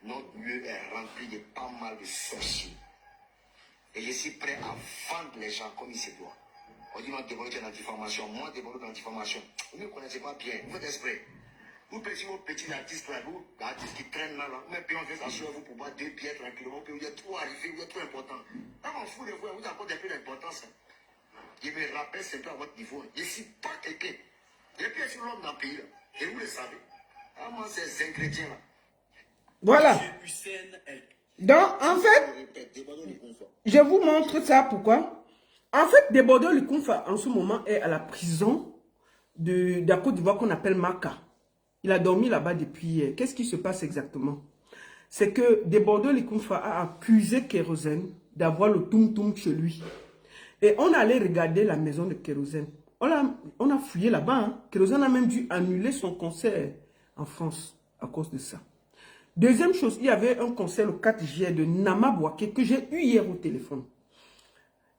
[SPEAKER 4] Notre lieu est rempli de pas mal de sorciers. Et je suis prêt à vendre les gens comme il se doit. On dit non, Desbordeaux est dans la diffamation. Moi, Desbordeaux dans la diffamation. Vous ne me connaissez pas bien. Vous faites esprit. Vous payez vos petits artistes là, vous, artistes qui traînent là, mais puis on fait s'assurer vous pour boire 2 bières tranquillement. Vous êtes trop arrivé, vous êtes trop important. Quand on fout les voix, vous avez encore des peu d'importance. Je me rappelle, c'est peu à votre niveau. Je ne suis pas flambent dans le pays. Là. Et vous le savez. Ah, moi, ces ingrédients-là.
[SPEAKER 1] Voilà. Donc, en fait,
[SPEAKER 4] Je répète, Debodo Likunfa.
[SPEAKER 1] je vous montre ça pourquoi. En fait, Debodo Likunfa, en ce moment, est à la prison de la Côte d'Ivoire qu'on appelle Maka. Il a dormi là-bas depuis hier. Qu'est-ce qui se passe exactement? C'est que Debodo Likunfa a accusé Kérosène d'avoir le toum-toum chez lui. Et on allait regarder la maison de Kérosène. On a fouillé là-bas. Hein. Kérosène a même dû annuler son concert en France à cause de ça. Deuxième chose, il y avait un concert le 4 juillet de Nama Bouaké que j'ai eu hier au téléphone.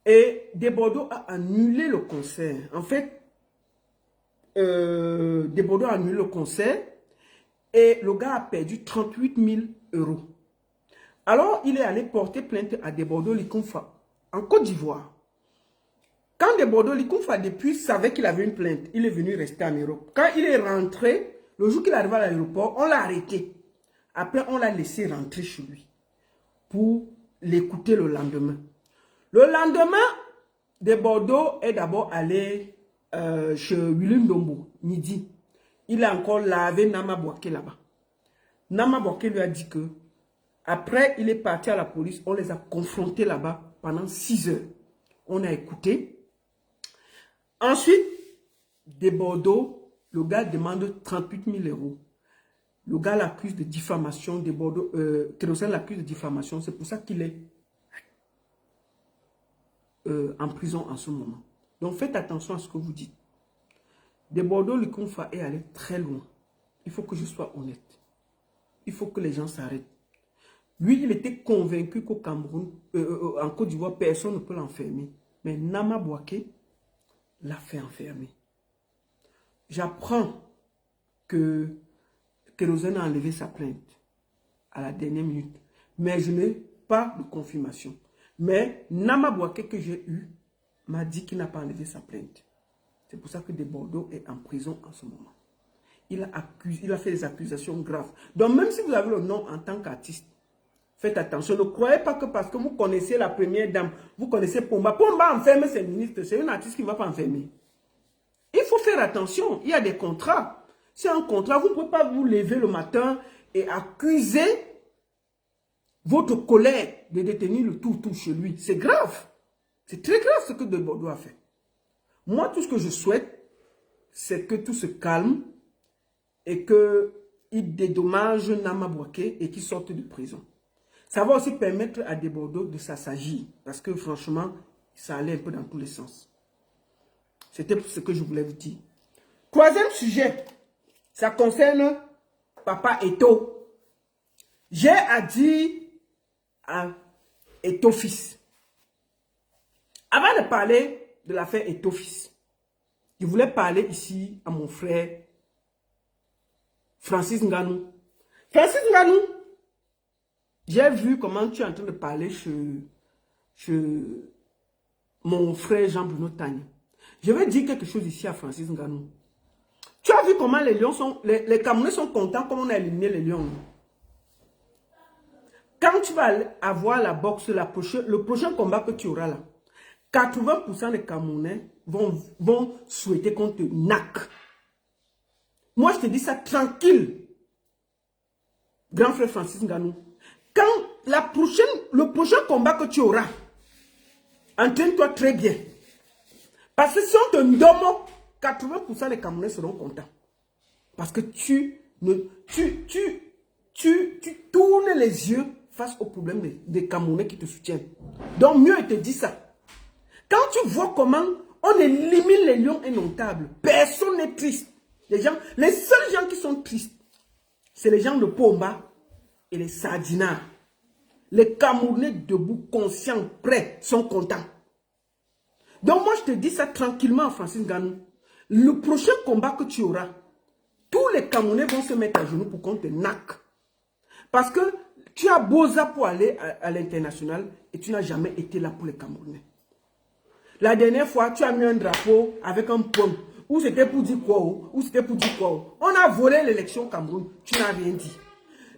[SPEAKER 1] Et Debodo a annulé le concert. En fait, Debodo a annulé le concert et le gars a perdu 38 000 €. Alors, il est allé porter plainte à Debodo Likunfa en Côte d'Ivoire. Quand Debodo Likunfa, depuis, savait qu'il avait une plainte, il est venu rester en Europe. Quand il est rentré, le jour qu'il est arrivé à l'aéroport, on l'a arrêté. Après, on l'a laissé rentrer chez lui pour l'écouter le lendemain. Le lendemain, Debodo est d'abord allé chez Willy Ndombo, midi. Il a encore lavé Nama Bouaké là-bas. Nama Bouaké lui a dit que, après, il est parti à la police, on les a confrontés là-bas pendant 6 heures. On a écouté. Ensuite, Debodo, le gars demande 38 000 €. Le gars l'accuse de diffamation, Kérosène l'accuse de diffamation. C'est pour ça qu'il est en prison en ce moment. Donc faites attention à ce que vous dites. Debodo Likunfa est allé très loin. Il faut que je sois honnête. Il faut que les gens s'arrêtent. Lui, il était convaincu qu'au Cameroun, en Côte d'Ivoire, personne ne peut l'enfermer. Mais Nama Bouaké l'a fait enfermer. J'apprends que Kérosène a enlevé sa plainte à la dernière minute. Mais je n'ai pas de confirmation. Mais Nama Bouaké que j'ai eu m'a dit qu'il n'a pas enlevé sa plainte. C'est pour ça que Debodo est en prison en ce moment. Il a fait des accusations graves. Donc même si vous avez le nom en tant qu'artiste, faites attention. Ne croyez pas que parce que vous connaissez la première dame, vous connaissez Pomba. Pomba enferme ses ministres. C'est une artiste qui ne va pas enfermer. Il faut faire attention. Il y a des contrats. C'est un contrat. Vous ne pouvez pas vous lever le matin et accuser votre collègue de détenir le tout chez lui. C'est grave. C'est très grave ce que Debodo a fait. Moi, tout ce que je souhaite, c'est que tout se calme et qu'il dédommage Nama Bouaké et qu'il sorte de prison. Ça va aussi permettre à Debodo de s'assagir. Parce que franchement, ça allait un peu dans tous les sens. C'était ce que je voulais vous dire. Troisième sujet, ça concerne Papa Eto'o. J'ai à dire à Eto'o fils. Avant de parler de l'affaire Eto'o fils, je voulais parler ici à mon frère Francis Ngannou. Francis Ngannou, j'ai vu comment tu es en train de parler chez mon frère Jean-Bruno Tagné. Je vais dire quelque chose ici à Francis Ngannou. Tu as vu comment les lions sont... Les Camerounais sont contents comme on a éliminé les lions. Quand tu vas avoir la boxe, le prochain combat que tu auras là, 80% des Camerounais vont souhaiter qu'on te naque. Moi, je te dis ça tranquille. Grand frère Francis Ngannou. Quand le prochain combat que tu auras, entraîne-toi très bien. Parce que si on te nomme, 80% des Camerounais seront contents. Parce que tu tournes les yeux face aux problèmes des Camerounais qui te soutiennent. Donc mieux, il te dit ça. Quand tu vois comment on élimine les lions indomptables, personne n'est triste. Les seuls gens qui sont tristes, c'est les gens de Pomba et les Sardinards. Les Camerounais debout, conscients, prêts, sont contents. Donc moi, je te dis ça tranquillement, Francis Ngannou. Le prochain combat que tu auras, tous les Camerounais vont se mettre à genoux pour qu'on te naque. Parce que tu as beau ça pour aller à l'international et tu n'as jamais été là pour les Camerounais. La dernière fois, tu as mis un drapeau avec un pomme. Ou c'était pour dire quoi? Ou c'était pour dire quoi? On a volé l'élection au Cameroun. Tu n'as rien dit.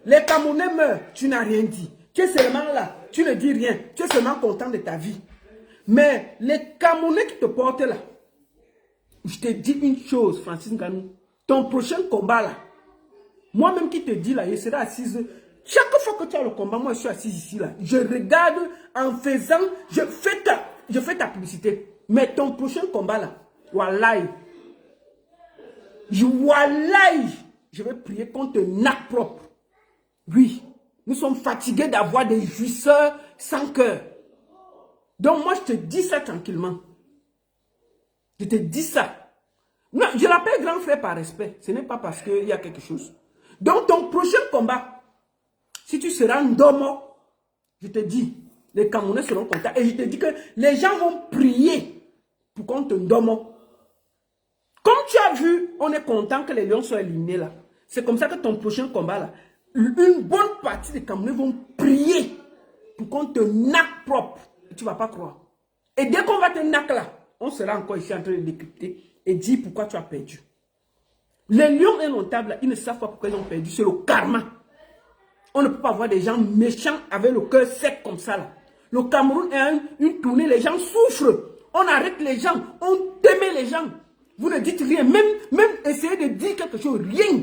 [SPEAKER 1] Les Camerounais meurent. Tu n'as rien dit. Tu es seulement là. Tu ne dis rien. Tu es seulement content de ta vie. Mais les Camerounais qui te portent là, je te dis une chose, Francis Ngannou. ton prochain combat là, moi-même qui te dis là, je serai assise. Chaque fois que tu as le combat, moi je suis assise ici là. Je regarde en faisant, je fais ta publicité. Mais ton prochain combat là, wallahi, je vais prier contre un acte propre. Oui, nous sommes fatigués d'avoir des jouisseurs sans cœur. Donc moi je te dis ça tranquillement. Je te dis ça. Non, je l'appelle grand frère par respect. Ce n'est pas parce qu'il y a quelque chose. Donc ton prochain combat, si tu seras Ndomo, je te dis, les Camerounais seront contents. Et je te dis que les gens vont prier pour qu'on te Ndomo. Comme tu as vu, on est content que les Lions soient éliminés là. C'est comme ça que ton prochain combat là, une bonne partie des Camerounais vont prier pour qu'on te naque propre. Et tu ne vas pas croire. Et dès qu'on va te naque là, on sera encore ici en train de décrypter et dire pourquoi tu as perdu. Les lions indomptables, ils ne savent pas pourquoi ils ont perdu. C'est le karma. On ne peut pas avoir des gens méchants avec le cœur sec comme ça là. Le Cameroun est une tournée, les gens souffrent. On arrête les gens, on témet les gens. Vous ne dites rien, même essayez de dire quelque chose, rien.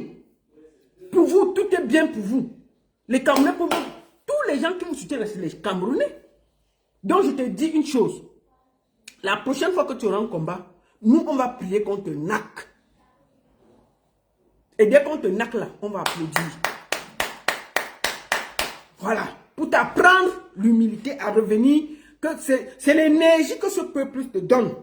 [SPEAKER 1] Pour vous, tout est bien pour vous. Les Camerounais, pour vous, tous les gens qui vous soutiennent, c'est les Camerounais. Donc je te dis une chose. La prochaine fois que tu auras un combat, nous, on va prier qu'on te naque. Et dès qu'on te naque là, on va applaudir. Voilà. Pour t'apprendre l'humilité à revenir, que c'est l'énergie que ce peuple te donne.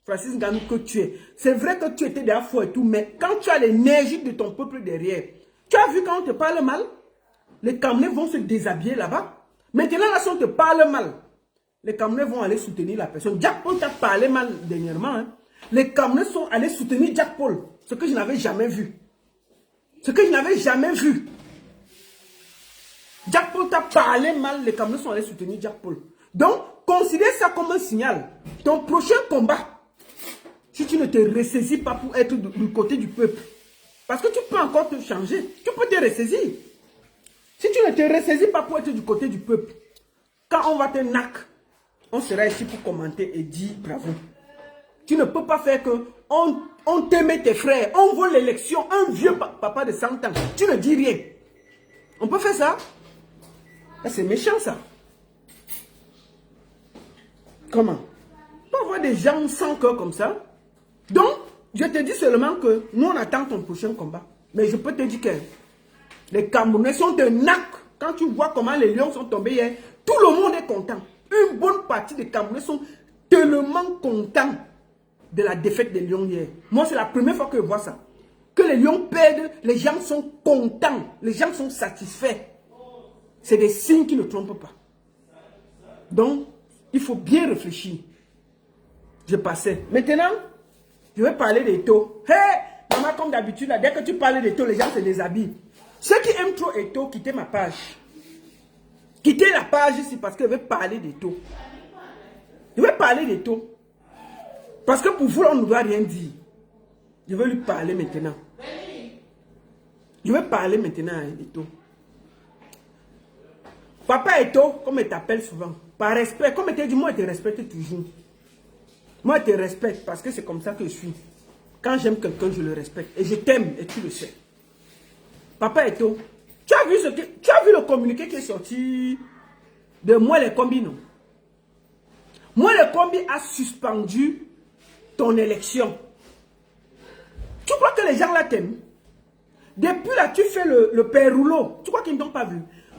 [SPEAKER 1] Francis Ngannou, que tu es. C'est vrai que tu étais derrière fort et tout, mais quand tu as l'énergie de ton peuple derrière, tu as vu quand on te parle mal, les Camerounais vont se déshabiller là-bas. Maintenant, là, si on te parle mal, les Camerounais vont aller soutenir la personne. Jack Paul t'a parlé mal dernièrement. Hein. Les Camerounais sont allés soutenir Jack Paul. Ce que je n'avais jamais vu. Ce que je n'avais jamais vu. Jack Paul t'a parlé mal, les Camerounais sont allés soutenir Jack Paul. Donc, considère ça comme un signal. Ton prochain combat, si tu ne te ressaisis pas pour être du côté du peuple, parce que tu peux encore te changer, tu peux te ressaisir. Si tu ne te ressaisis pas pour être du côté du peuple, quand on va te nac, on sera ici pour commenter et dire bravo. Tu ne peux pas faire que on t'aime tes frères, on vole l'élection, un vieux papa de 100 ans, tu ne dis rien. On peut faire ça? C'est méchant ça. Comment? On peut avoir des gens sans cœur comme ça. Donc, je te dis seulement que nous on attend ton prochain combat. Mais je peux te dire que les Camerounais sont de nac. Quand tu vois comment les lions sont tombés hier, tout le monde est content. Une bonne partie des Camerounais sont tellement contents de la défaite des lions hier. Moi, c'est la première fois que je vois ça. Que les lions perdent, les gens sont contents. Les gens sont satisfaits. C'est des signes qui ne trompent pas. Donc, il faut bien réfléchir. Je passais. Maintenant, je vais parler des taux. Hé, maman, comme d'habitude, dès que tu parles des taux, les gens se déshabillent. Ceux qui aiment trop les taux, quittez ma page. Quittez la page ici parce que je vais parler des taux. Je vais parler des taux. Parce que pour vous, on ne doit rien dire. Je vais lui parler maintenant. Je vais parler maintenant des taux. Papa Eto, comme il t'appelle souvent, par respect, comme il te dit, moi je te respecte toujours. Moi je te respecte parce que c'est comme ça que je suis. Quand j'aime quelqu'un, je le respecte. Et je t'aime et tu le sais. Papa Eto, tu as vu le communiqué qui est sorti de Moi les Combi, non? Moi les Combi a suspendu ton élection. Tu crois que les gens là t'aiment? Depuis là, tu fais le père rouleau. Tu crois qu'ils ne t'ont pas vu?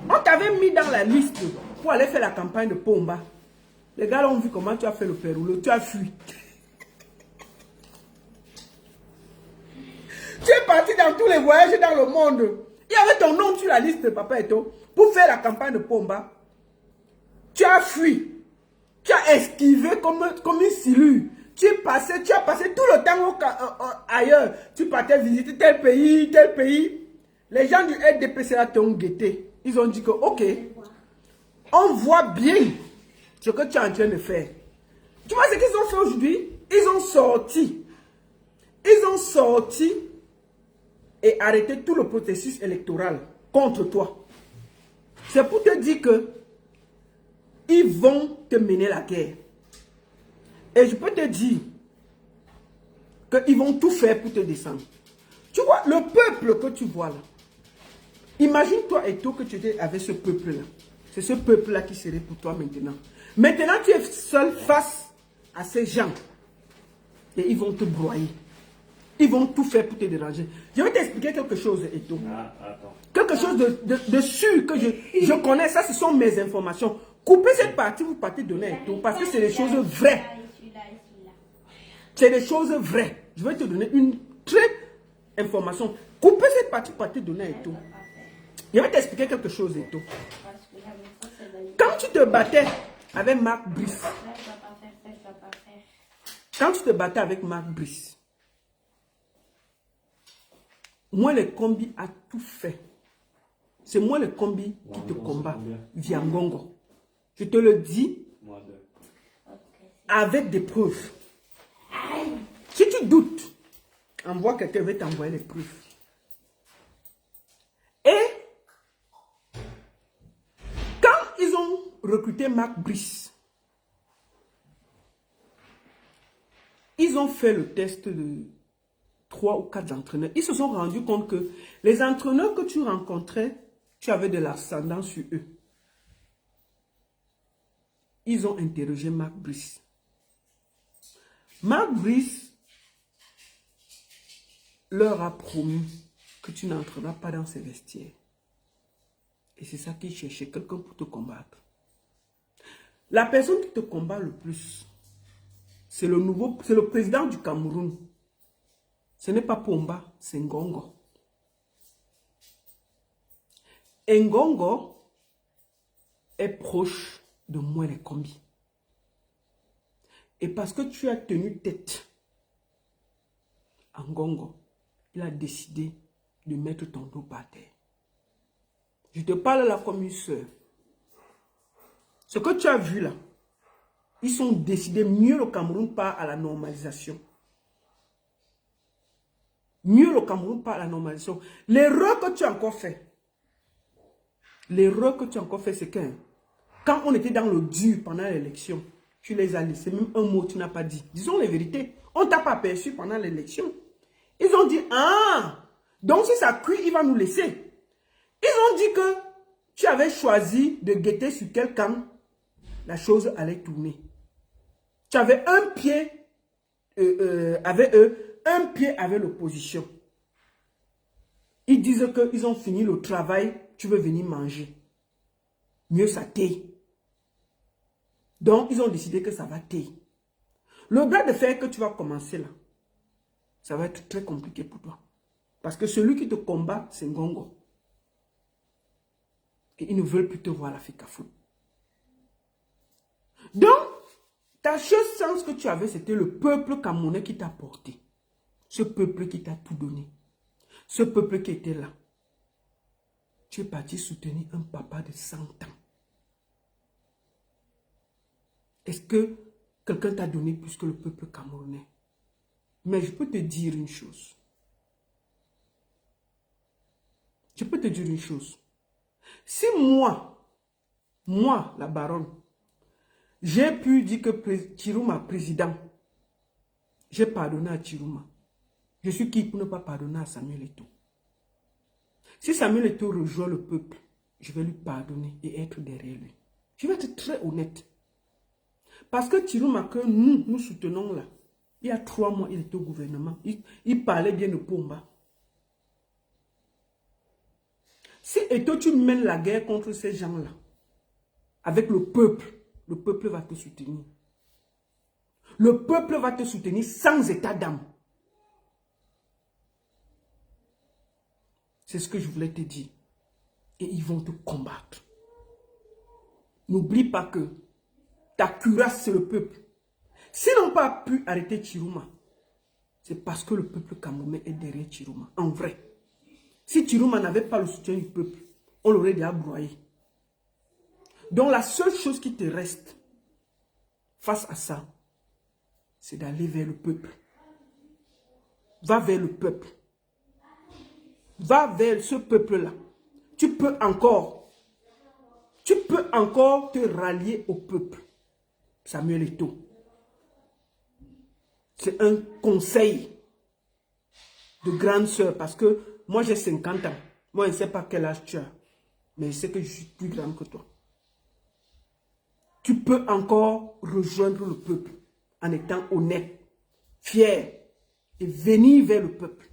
[SPEAKER 1] On t'avait mis dans la liste pour aller faire la campagne de Pomba. Les gars ont vu comment tu as fait le père rouleau. Tu as fui. Tu es parti dans tous les voyages dans le monde. Il y avait ton nom sur la liste de Papa Eto pour faire la campagne de Pomba. Tu as fui. Tu as esquivé comme une silure. Tu as passé tout le temps ailleurs. Tu partais visiter tel pays, tel pays. Les gens du RDPCA t'ont guetté. Ils ont dit que, ok, on voit bien ce que tu es en train de faire. Tu vois ce qu'ils ont fait aujourd'hui? Ils ont sorti et arrêté tout le processus électoral contre toi. C'est pour te dire que ils vont te mener la guerre. Et je peux te dire qu'ils vont tout faire pour te descendre. Tu vois, le peuple que tu vois là, imagine-toi et toi que tu étais avec ce peuple-là. C'est ce peuple-là qui serait pour toi maintenant. Maintenant, tu es seul face à ces gens. Et ils vont te broyer. Ils vont tout faire pour te déranger. Je vais t'expliquer quelque chose, Eto. Quelque chose de sûr que je connais. Ça, ce sont mes informations. Coupez cette partie, vous partez donner à Eto. Parce que c'est des choses vraies. C'est des choses vraies. Je vais te donner une très information. Coupez cette partie, partez donner à Eto. Je vais t'expliquer quelque chose, Eto. Quand tu te battais avec Marc Brice, quand tu te battais avec Marc Brice, moi, le combi a tout fait. C'est moi le combi qui te combat via Ngongo. Je te le dis avec des preuves. Si tu doutes, envoie quelqu'un, va t'envoyer les preuves. Et quand ils ont recruté Marc Brice, ils ont fait le test de 3 ou 4 entraîneurs. Ils se sont rendus compte que les entraîneurs que tu rencontrais, tu avais de l'ascendant sur eux. Ils ont interrogé Marc Brice. Marc Brice leur a promis que tu n'entreras pas dans ces vestiaires. Et c'est ça qu'ils cherchaient, quelqu'un pour te combattre. La personne qui te combat le plus, c'est le président du Cameroun. Ce n'est pas Pomba, c'est Ngongo. Et Ngongo est proche de moi les combis. Et parce que tu as tenu tête à Ngongo, il a décidé de mettre ton dos par terre. Je te parle là comme une soeur. Ce que tu as vu là, ils sont décidés, mieux le Cameroun part à la normalisation. Mieux le Cameroun part à la normalisation. L'erreur que tu as encore fait, c'est que quand on était dans le dur pendant l'élection, tu les as laissés, même un mot tu n'as pas dit. Disons les vérités. On ne t'a pas aperçu pendant l'élection. Ils ont dit, ah, donc si ça cuit, il va nous laisser. Ils ont dit que tu avais choisi de guetter sur quel camp la chose allait tourner. Tu avais un pied avec eux, un pied avec l'opposition. Ils disent qu'ils ont fini le travail, tu veux venir manger. Mieux ça t'aille. Donc, ils ont décidé que ça va t'aille. Le bras de fer que tu vas commencer là, ça va être très compliqué pour toi. Parce que celui qui te combat, c'est Ngongo. Et ils ne veulent plus te voir à la FICAFOOT. Donc, ta seule chance que tu avais, c'était le peuple camerounais qui t'a porté. Ce peuple qui t'a tout donné. Ce peuple qui était là. Tu es parti soutenir un papa de 100 ans. Est-ce que quelqu'un t'a donné plus que le peuple camerounais? Mais je peux te dire une chose. Je peux te dire une chose. Si moi, la baronne, j'ai pu dire que Chirouma président, j'ai pardonné à Chirouma. Je suis qui pour ne pas pardonner à Samuel Eto'o? Si Samuel Eto'o rejoint le peuple, je vais lui pardonner et être derrière lui. Je vais être très honnête. Parce que Chirouma que nous soutenons là, il y a 3 mois, il était au gouvernement. Il parlait bien de Pomba. Si Eto'o, tu mènes la guerre contre ces gens-là, avec le peuple va te soutenir. Le peuple va te soutenir sans état d'âme. C'est ce que je voulais te dire. Et ils vont te combattre. N'oublie pas que ta cuirasse, c'est le peuple. S'ils n'ont pas pu arrêter Chirouma, c'est parce que le peuple camerounais est derrière Chirouma. En vrai. Si Chirouma n'avait pas le soutien du peuple, on l'aurait déjà broyé. Donc la seule chose qui te reste face à ça, c'est d'aller vers le peuple. Va vers le peuple. Va vers ce peuple-là. Tu peux encore te rallier au peuple. Samuel Eto'o. C'est un conseil. de grande sœur parce que moi j'ai 50 ans. Moi je ne sais pas quel âge tu as. Mais je sais que je suis plus grande que toi. Tu peux encore rejoindre le peuple en étant honnête, fier et venir vers le peuple.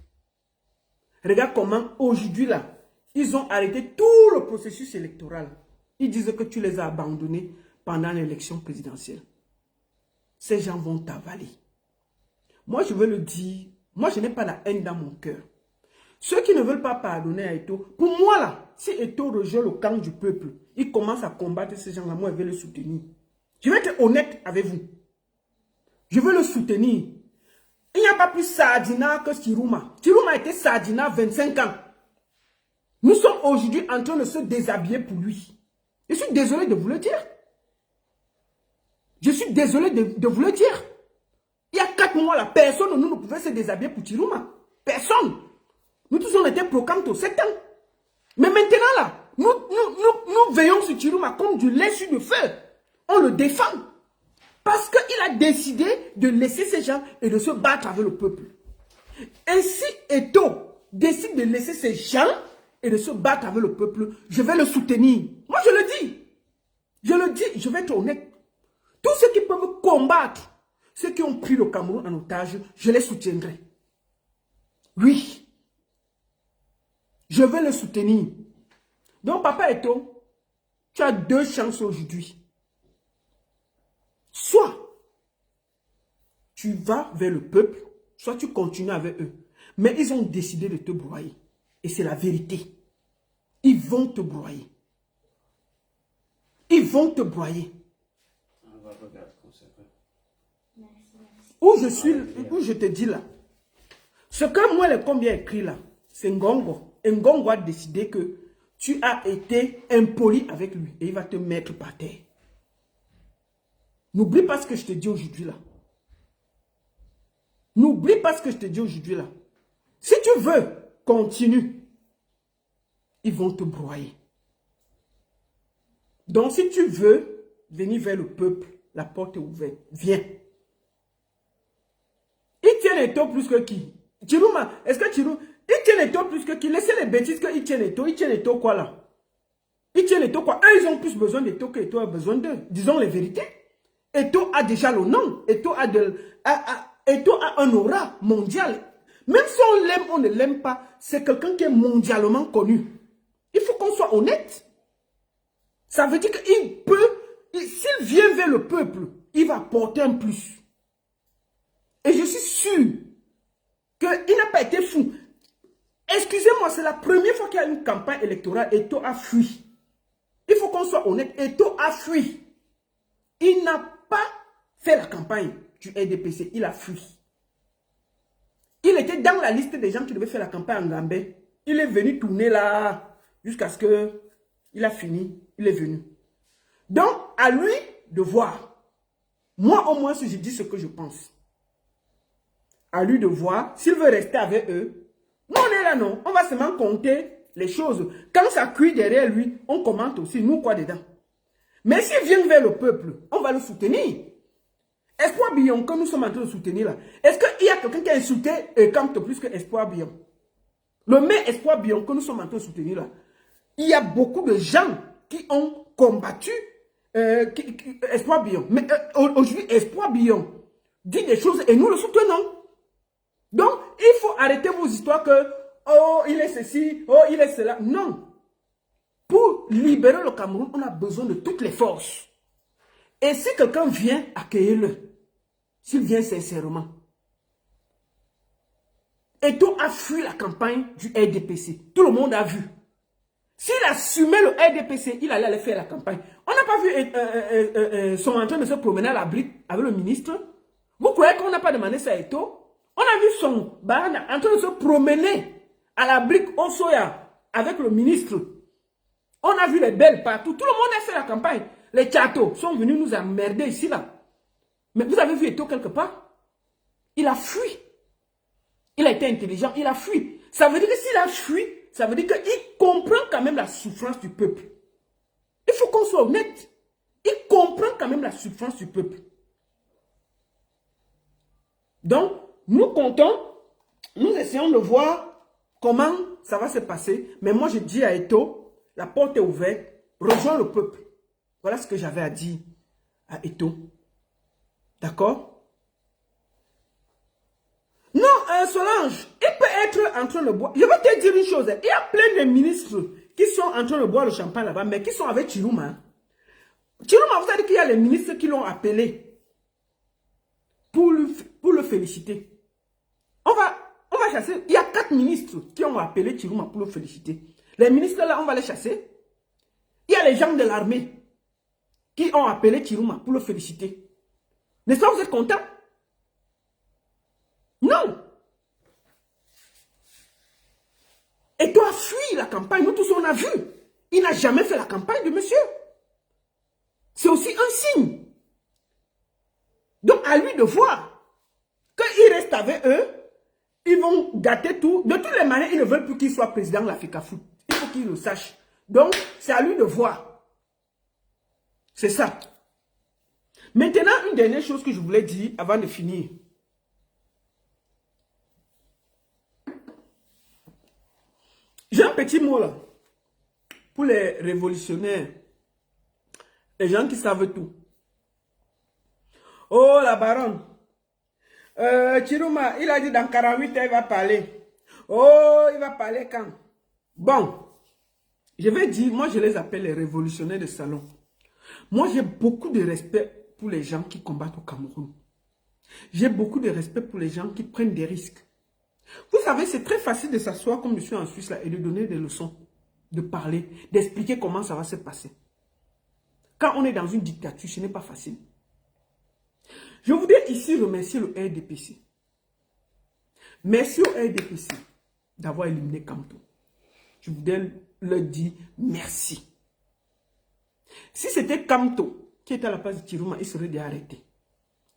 [SPEAKER 1] Regarde comment aujourd'hui là, ils ont arrêté tout le processus électoral. Ils disent que tu les as abandonnés pendant l'élection présidentielle. Ces gens vont t'avaler. Moi, je veux le dire, moi, je n'ai pas la haine dans mon cœur. Ceux qui ne veulent pas pardonner à Eto'o, pour moi là, si Eto'o rejoint le camp du peuple, il commence à combattre ces gens-là, moi, je vais le soutenir. Je vais être honnête avec vous. Je veux le soutenir. Il n'y a pas plus Sardina que Chiruma. Chiruma était Sardina 25 ans. Nous sommes aujourd'hui en train de se déshabiller pour lui. Je suis désolé de vous le dire. Je suis désolé de vous le dire. Il y a 4 mois, là, personne ne pouvait se déshabiller pour Chiruma. Personne. Nous tous, on était pro-Kanto 7 ans. Mais maintenant, là, nous veillons sur Chiruma comme du lait sur le feu. On le défend. Parce qu'il a décidé de laisser ces gens et de se battre avec le peuple. Et si Eto'o décide de laisser ces gens et de se battre avec le peuple, je vais le soutenir. Moi, je le dis. Je le dis, je vais être honnête. Tous ceux qui peuvent combattre, ceux qui ont pris le Cameroun en otage, je les soutiendrai. Oui. Je vais le soutenir. Donc, Papa Eto'o, tu as 2 chances aujourd'hui. Soit tu vas vers le peuple, soit tu continues avec eux. Mais ils ont décidé de te broyer. Et c'est la vérité. Ils vont te broyer. Ils vont te broyer. Où je suis, où je te dis là, ce que moi, les combien écrit là, c'est Ngongo. Et Ngongo a décidé que tu as été impoli avec lui. Et il va te mettre par terre. N'oublie pas ce que je te dis aujourd'hui là. N'oublie pas ce que je te dis aujourd'hui là. Si tu veux, continue. Ils vont te broyer. Donc si tu veux venir vers le peuple, la porte est ouverte. Viens. Il tient Eto'o plus que qui? Chiruma, est-ce que Chiruma, il tient Eto'o plus que qui? Laissez les bêtises qu'il tient Eto'o. Il tient Eto'o quoi là? Il tient Eto'o quoi? Eux, ils ont plus besoin d'Eto'o que Eto'o a besoin d'eux. Disons les vérités. Eto'o a déjà le nom. Eto'o a un aura mondial. Même si on l'aime, on ne l'aime pas, c'est quelqu'un qui est mondialement connu. Il faut qu'on soit honnête. Ça veut dire qu'il peut, s'il vient vers le peuple, il va porter un plus. Et je suis sûr qu'il n'a pas été fou. Excusez-moi, c'est la première fois qu'il y a une campagne électorale. Eto'o a fui. Il faut qu'on soit honnête. Eto'o a fui. Il n'a pas fait la campagne du RDPC. Il a fui. Il était dans la liste des gens qui devaient faire la campagne en Gambie. Il est venu tourner là jusqu'à ce qu'il a fini. Il est venu. Donc, à lui de voir. Moi, au moins, si je dis ce que je pense. À lui de voir. S'il veut rester avec eux. Nous, on est là, non. On va seulement compter les choses. Quand ça cuit derrière lui, on commente aussi. Nous, quoi dedans. Mais s'il vient vers le peuple, on va le soutenir. Espoir Bion, que nous sommes en train de soutenir là, est-ce qu'il y a quelqu'un qui a insulté Kanto plus que Espoir Bion? Le même Espoir Bion que nous sommes en train de soutenir là, il y a beaucoup de gens qui ont combattu Espoir Bion. Mais aujourd'hui, Espoir Bion dit des choses et nous le soutenons. Donc, il faut arrêter vos histoires que, oh, il est ceci, oh, il est cela. Non. Pour libérer le Cameroun, on a besoin de toutes les forces. Et si quelqu'un vient, accueillez-le. S'il vient sincèrement. Eto'o a fui la campagne du RDPC. Tout le monde a vu. S'il assumait le RDPC, il allait aller faire la campagne. On n'a pas vu son en train de se promener à la brique avec le ministre. Vous croyez qu'on n'a pas demandé ça à Eto'o? On a vu son barana en train de se promener à la brique au soya avec le ministre. On a vu les belles partout. Tout le monde a fait la campagne. Les tchatos sont venus nous emmerder ici, là. Mais vous avez vu Eto'o quelque part? Il a fui. Il a été intelligent, il a fui. Ça veut dire que s'il a fui, ça veut dire qu'il comprend quand même la souffrance du peuple. Il faut qu'on soit honnête. Il comprend quand même la souffrance du peuple. Donc, nous comptons, nous essayons de voir comment ça va se passer. Mais moi, je dis à Eto, la porte est ouverte, rejoins le peuple. Voilà ce que j'avais à dire à Eto. D'accord? Non, Solange, il peut être en train de boire. Je vais te dire une chose. Il y a plein de ministres qui sont en train de boire le champagne là-bas, mais qui sont avec Chiruma. Chiruma, vous avez dit qu'il y a les ministres qui l'ont appelé pour le féliciter. On va chasser. Il y a 4 ministres qui ont appelé Chiruma pour le féliciter. Les ministres là, on va les chasser. Il y a les gens de l'armée qui ont appelé Chiruma pour le féliciter. N'est-ce pas, vous êtes contents? Non. Et toi, fuis la campagne. Nous tous, on a vu. Il n'a jamais fait la campagne de monsieur. C'est aussi un signe. Donc, à lui de voir. Quand il reste avec eux, ils vont gâter tout. De toutes les manières, ils ne veulent plus qu'il soit président de l'Africa Foot. Il faut qu'il le sache. Donc, c'est à lui de voir. C'est ça. Maintenant, une dernière chose que je voulais dire avant de finir. J'ai un petit mot là. Pour les révolutionnaires. Les gens qui savent tout. Oh, la baronne. Chiruma, il a dit dans 48 heures, il va parler. Oh, il va parler quand? Bon. Je vais dire, moi je les appelle les révolutionnaires de salon. Moi j'ai beaucoup de respect pour les gens qui combattent au Cameroun. J'ai beaucoup de respect pour les gens qui prennent des risques. Vous savez, c'est très facile de s'asseoir comme je suis en Suisse là et de donner des leçons, de parler, d'expliquer comment ça va se passer. Quand on est dans une dictature, ce n'est pas facile. Je voudrais ici remercier le RDPC. Merci au RDPC d'avoir éliminé Kamto. Je voudrais leur dire merci. Si c'était Kamto qui était à la place de Chiruma, il serait déjà arrêté.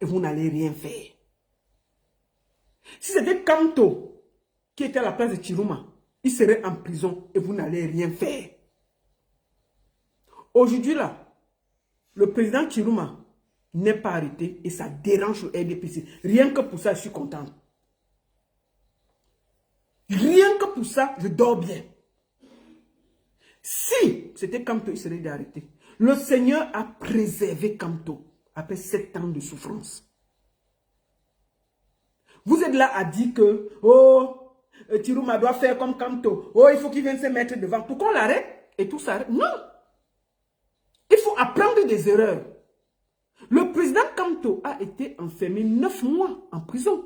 [SPEAKER 1] Et vous n'allez rien faire. Si c'était Kamto qui était à la place de Chiruma, il serait en prison et vous n'allez rien faire. Aujourd'hui là, le président Chiruma n'est pas arrêté et ça dérange le RDPC. Rien que pour ça, je suis content. Rien que pour ça, je dors bien. Si c'était Kamto, il serait arrêté. Le Seigneur a préservé Kamto après 7 ans de souffrance. Vous êtes là à dire que, oh, Chiruma doit faire comme Kamto. Oh, il faut qu'il vienne se mettre devant. Pourquoi on l'arrête et tout s'arrête? Non. Il faut apprendre des erreurs. Le président Kamto a été enfermé 9 mois en prison.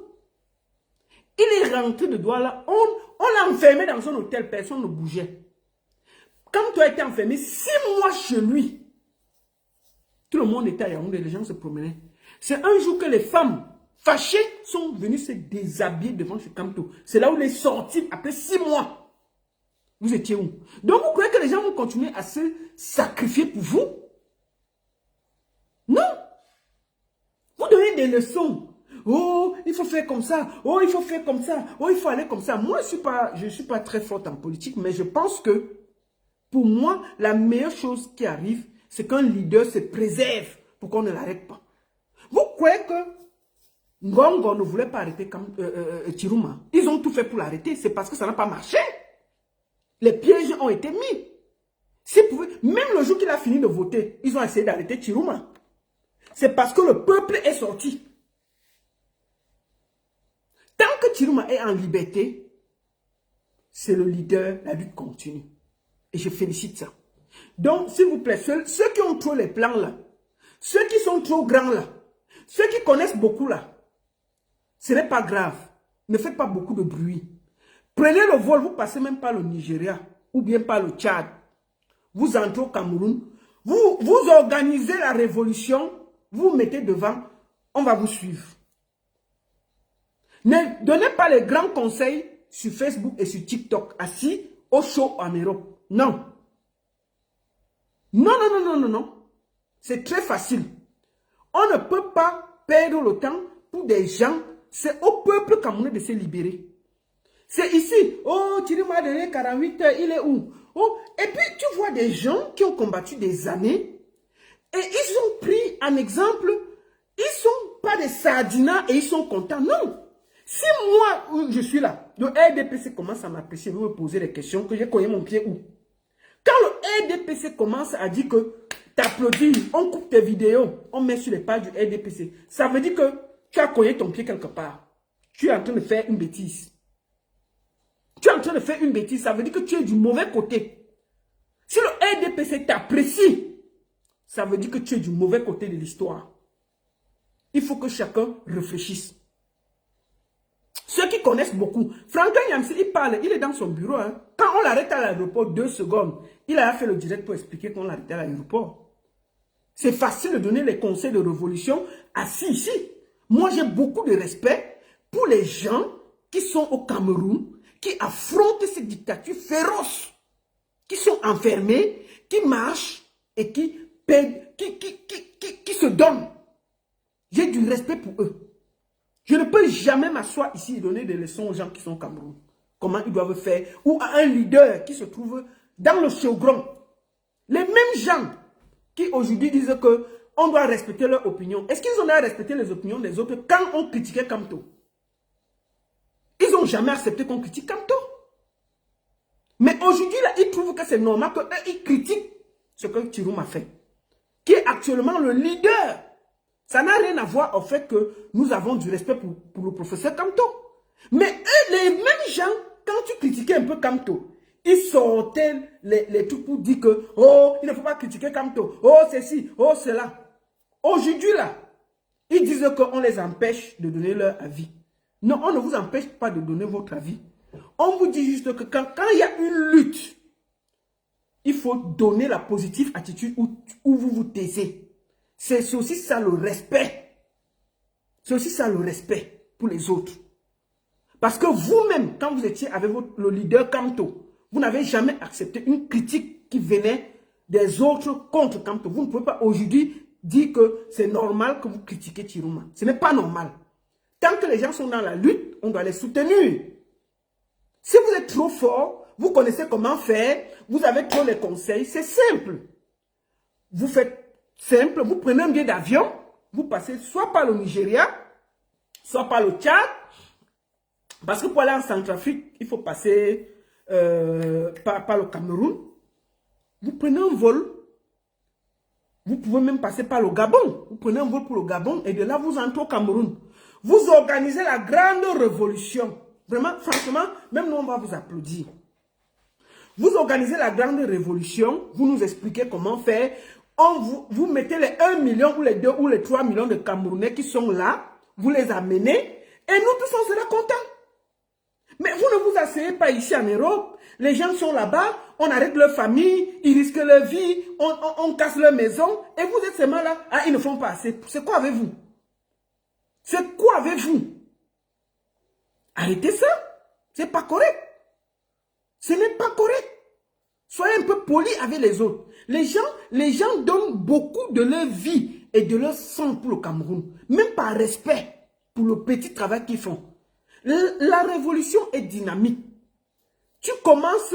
[SPEAKER 1] Il est rentré de Douala. On l'a enfermé dans son hôtel. Personne ne bougeait. Kamto a été enfermé 6 mois chez lui. Tout le monde était à Yaoundé. Les gens se promenaient. C'est un jour que les femmes fâchées sont venues se déshabiller devant chez Kamto. C'est là où il est sorti après 6 mois. Vous étiez où? Donc vous croyez que les gens vont continuer à se sacrifier pour vous? Non. Vous donnez des leçons. Oh, il faut faire comme ça. Oh, il faut faire comme ça. Oh, il faut aller comme ça. Moi, je ne suis pas très forte en politique, mais je pense que pour moi, la meilleure chose qui arrive, c'est qu'un leader se préserve pour qu'on ne l'arrête pas. Vous croyez que Ngongo ne voulait pas arrêter comme Chiruma? Ils ont tout fait pour l'arrêter. C'est parce que ça n'a pas marché. Les pièges ont été mis. Même le jour qu'il a fini de voter, ils ont essayé d'arrêter Chiruma. C'est parce que le peuple est sorti. Tant que Chiruma est en liberté, c'est le leader, la lutte continue. Et je félicite ça. Donc, s'il vous plaît, ceux qui ont trop les plans là, ceux qui sont trop grands là, ceux qui connaissent beaucoup là, ce n'est pas grave. Ne faites pas beaucoup de bruit. Prenez le vol, vous passez même par le Nigeria ou bien par le Tchad. Vous entrez au Cameroun, vous organisez la révolution, vous mettez devant, on va vous suivre. Ne donnez pas les grands conseils sur Facebook et sur TikTok, assis au show en Europe. Non. Non, non, non, non, non, non. C'est très facile. On ne peut pas perdre le temps pour des gens. C'est au peuple camerounais de se libérer. C'est ici. Oh, Chiruma a donné 48 heures, il est où? Oh, et puis tu vois des gens qui ont combattu des années et ils ont pris un exemple. Ils ne sont pas des sardinas et ils sont contents. Non. Si moi, où je suis là, le RDPC commence à m'apprécier, vous me posez des questions, que j'ai cogné mon pied où? Quand le RDPC commence à dire que t'applaudis, on coupe tes vidéos, on met sur les pages du RDPC, ça veut dire que tu as cogné ton pied quelque part. Tu es en train de faire une bêtise. Tu es en train de faire une bêtise, ça veut dire que tu es du mauvais côté. Si le RDPC t'apprécie, ça veut dire que tu es du mauvais côté de l'histoire. Il faut que chacun réfléchisse. Ceux qui connaissent beaucoup, Franklin Yamsi, il parle, il est dans son bureau. Hein. Quand on l'arrête à l'aéroport, 2 secondes, il a fait le direct pour expliquer qu'on l'arrête à l'aéroport. C'est facile de donner les conseils de révolution assis ici. Moi, j'ai beaucoup de respect pour les gens qui sont au Cameroun, qui affrontent cette dictature féroce, qui sont enfermés, qui marchent et qui se donnent. J'ai du respect pour eux. Je ne peux jamais m'asseoir ici et donner des leçons aux gens qui sont au Cameroun. Comment ils doivent faire. Ou à un leader qui se trouve dans le showground. Les mêmes gens qui aujourd'hui disent qu'on doit respecter leur opinion. Est-ce qu'ils ont à respecter les opinions des autres quand on critiquait Kamto? Ils n'ont jamais accepté qu'on critique Kamto. Mais aujourd'hui, là, ils trouvent que c'est normal qu'ils critiquent ce que Chiroum a fait. Qui est actuellement le leader. Ça n'a rien à voir au fait que nous avons du respect pour le professeur Kamto. Mais eux, les mêmes gens, quand tu critiquais un peu Kamto, ils sortaient les trucs pour dire que, oh, il ne faut pas critiquer Kamto, oh, ceci, oh, cela. Aujourd'hui, là, ils disent qu'on les empêche de donner leur avis. Non, on ne vous empêche pas de donner votre avis. On vous dit juste que quand il y a une lutte, il faut donner la positive attitude où vous vous taisez. C'est aussi ça le respect. C'est aussi ça le respect pour les autres. Parce que vous-même, quand vous étiez avec le leader Kamto, vous n'avez jamais accepté une critique qui venait des autres contre Kamto. Vous ne pouvez pas aujourd'hui dire que c'est normal que vous critiquez Chirouma. Ce n'est pas normal. Tant que les gens sont dans la lutte, on doit les soutenir. Si vous êtes trop fort, vous connaissez comment faire, vous avez trop les conseils, c'est simple. Vous faites simple, vous prenez un billet d'avion, vous passez soit par le Nigeria, soit par le Tchad, parce que pour aller en Centrafrique, il faut passer par le Cameroun. Vous prenez un vol, vous pouvez même passer par le Gabon. Vous prenez un vol pour le Gabon et de là, vous entrez au Cameroun. Vous organisez la grande révolution. Vraiment, franchement, même nous, on va vous applaudir. Vous organisez la grande révolution, vous nous expliquez comment faire. Vous mettez les 1 million ou les 2 ou les 3 millions de Camerounais qui sont là, vous les amenez et nous tous on sera contents. Mais vous ne vous asseyez pas ici en Europe, les gens sont là-bas, on arrête leur famille, ils risquent leur vie, on casse leur maison et vous êtes seulement là, ah ils ne font pas assez. C'est quoi avec vous? C'est quoi avec vous? Arrêtez ça, c'est pas correct. Ce n'est pas correct. Soyez un peu poli avec les autres. Les gens donnent beaucoup de leur vie et de leur sang pour le Cameroun. Même par respect pour le petit travail qu'ils font. La révolution est dynamique. Tu commences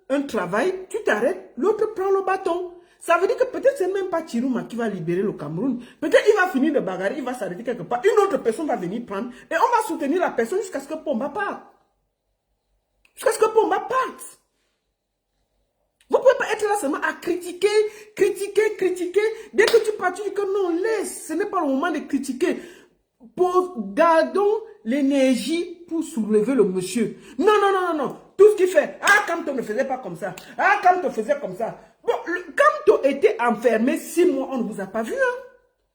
[SPEAKER 1] un travail, tu t'arrêtes, l'autre prend le bâton. Ça veut dire que peut-être c'est même pas Chirouma qui va libérer le Cameroun. Peut-être il va finir de bagarrer, il va s'arrêter quelque part. Une autre personne va venir prendre et on va soutenir la personne jusqu'à ce que Pomba parte. Jusqu'à ce que Pomba parte. Vous ne pouvez pas être là seulement à critiquer. Dès que tu pars, tu dis que non, laisse. Ce n'est pas le moment de critiquer. Gardons l'énergie pour soulever le monsieur. Non. Tout ce qu'il fait. Ah, Kamto ne faisait pas comme ça. Ah, Kamto faisait comme ça. Bon, Kamto était enfermé 6 mois, on ne vous a pas vu. Hein?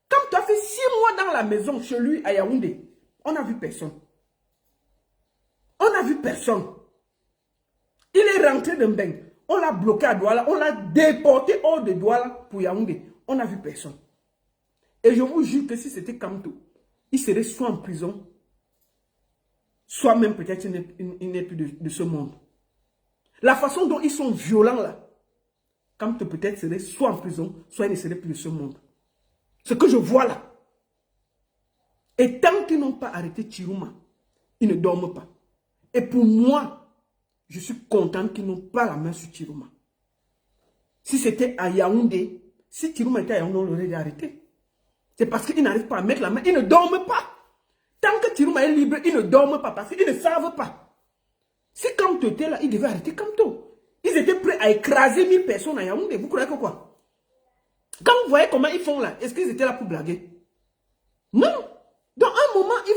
[SPEAKER 1] Kamto a fait 6 mois dans la maison chez lui à Yaoundé. On n'a vu personne. Il est rentré de Mbeng. On l'a bloqué à Douala, on l'a déporté hors de Douala pour Yaoundé. On n'a vu personne. Et je vous jure que si c'était Kamto, il serait soit en prison, soit même peut-être il n'est plus de ce monde. La façon dont ils sont violents là, Kamto peut-être serait soit en prison, soit il ne serait plus de ce monde. Ce que je vois là. Et tant qu'ils n'ont pas arrêté Chirouma, ils ne dorment pas. Et pour moi, je suis content qu'ils n'ont pas la main sur Chirouma. Si c'était à Yaoundé, si Chirouma était à Yaoundé, on l'aurait arrêté. C'est parce qu'ils n'arrivent pas à mettre la main. Ils ne dorment pas. Tant que Tiruma est libre, ils ne dorment pas parce qu'ils ne savent pas. Si Kamto était là, ils devaient arrêter Kamto. Ils étaient prêts à écraser 1000 personnes à Yaoundé. Vous croyez que quoi? Quand vous voyez comment ils font là, est-ce qu'ils étaient là pour blaguer? Non. Dans un moment, il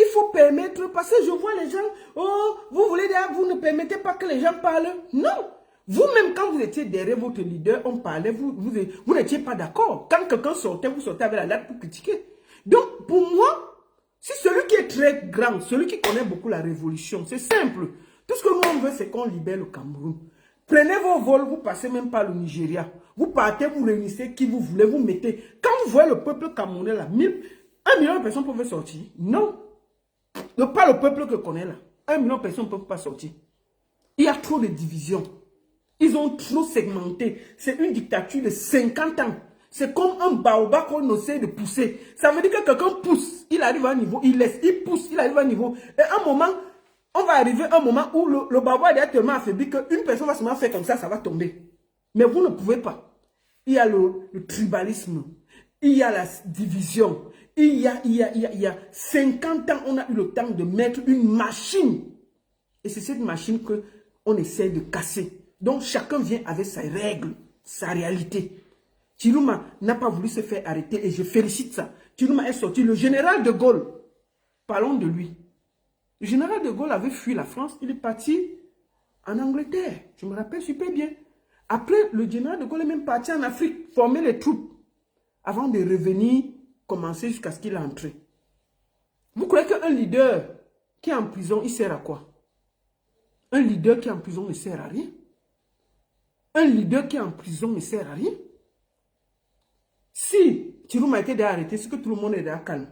[SPEAKER 1] faut permettre, parce que je vois les gens, oh, vous voulez dire, vous ne permettez pas que les gens parlent. Non. Vous-même, quand vous étiez derrière votre leader, on parlait, vous n'étiez pas d'accord. Quand quelqu'un sortait, vous sortez avec la date pour critiquer. Donc, pour moi, si celui qui est très grand, celui qui connaît beaucoup la révolution, c'est simple. Tout ce que nous on veut, c'est qu'on libère le Cameroun. Prenez vos vols, vous passez même par le Nigeria. Vous partez, vous réunissez qui vous voulez, vous mettez. Quand vous voyez le peuple camerounais là, 1 million de personnes peuvent sortir. Non. Pas le peuple que connaît là. 1 million de personnes ne peuvent pas sortir. Il y a trop de divisions. Ils ont trop segmenté. C'est une dictature de 50 ans. C'est comme un baobab qu'on essaie de pousser. Ça veut dire que quelqu'un pousse. Il arrive à un niveau, il laisse, il pousse, il arrive à un niveau. Et à un moment, on va arriver à un moment où le baobab est tellement affaibli qu'une personne va seulement faire comme ça va tomber. Mais vous ne pouvez pas. Il y a le tribalisme. Il y a la division. Il y a 50 ans, on a eu le temps de mettre une machine. Et c'est cette machine qu'on essaie de casser. Donc chacun vient avec ses règles, sa réalité. Tiruma n'a pas voulu se faire arrêter et je félicite ça. Tiruma est sorti. Le général de Gaulle, parlons de lui. Le général de Gaulle avait fui la France. Il est parti en Angleterre. Je me rappelle super bien. Après, le général de Gaulle est même parti en Afrique, former les troupes. Avant de revenir, commencer jusqu'à ce qu'il est entré. Vous croyez qu'un leader qui est en prison, il sert à quoi? Un leader qui est en prison ne sert à rien. Un leader qui est en prison ne sert à rien. Si Tiruma a été arrêté, c'est que tout le monde est déjà calme.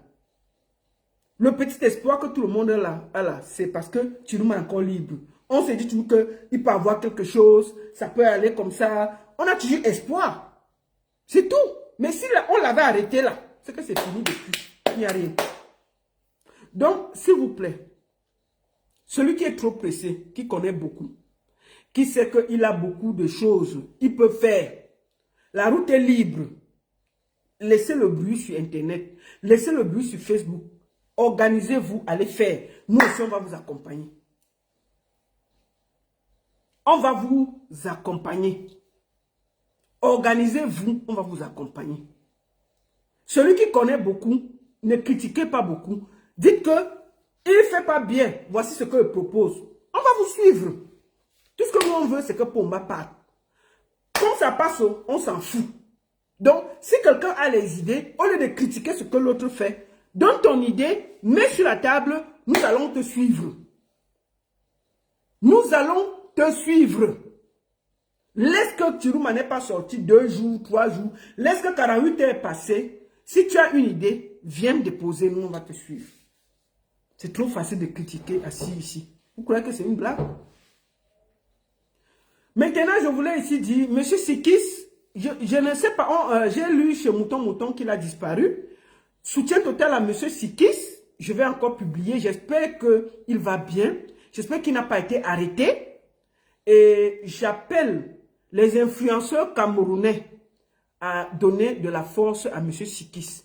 [SPEAKER 1] Le petit espoir que tout le monde a là, c'est parce que Tiruma est encore libre. On se dit toujours qu'il peut avoir quelque chose, ça peut aller comme ça. On a toujours espoir. C'est tout. Mais si là, on l'avait arrêté là, c'est que c'est fini depuis. Il n'y a rien. Donc, s'il vous plaît, celui qui est trop pressé, qui connaît beaucoup, qui sait qu'il a beaucoup de choses, il peut faire. La route est libre. Laissez le bruit sur Internet. Laissez le bruit sur Facebook. Organisez-vous, allez faire. Nous aussi, on va vous accompagner. On va vous accompagner. Organisez-vous, on va vous accompagner. Celui qui connaît beaucoup, ne critiquez pas beaucoup. Dites que il ne fait pas bien. Voici ce que je propose. On va vous suivre. Tout ce que nous on veut, c'est que Pomba parte. Comme ça passe, on s'en fout. Donc, si quelqu'un a les idées, au lieu de critiquer ce que l'autre fait, donne ton idée, mets sur la table, nous allons te suivre. Nous allons te suivre. Laisse que Tiruma n'est pas sorti 2 jours, 3 jours. Laisse que 48 heures passées. Si tu as une idée, viens me déposer, nous on va te suivre. C'est trop facile de critiquer assis ici. Vous croyez que c'est une blague? Maintenant, je voulais ici dire, M. Sikis, je ne sais pas, j'ai lu chez Mouton qu'il a disparu. Soutien total à M. Sikis. Je vais encore publier. J'espère qu'il va bien. J'espère qu'il n'a pas été arrêté. Et j'appelle les influenceurs camerounais à donner de la force à M. Sikis.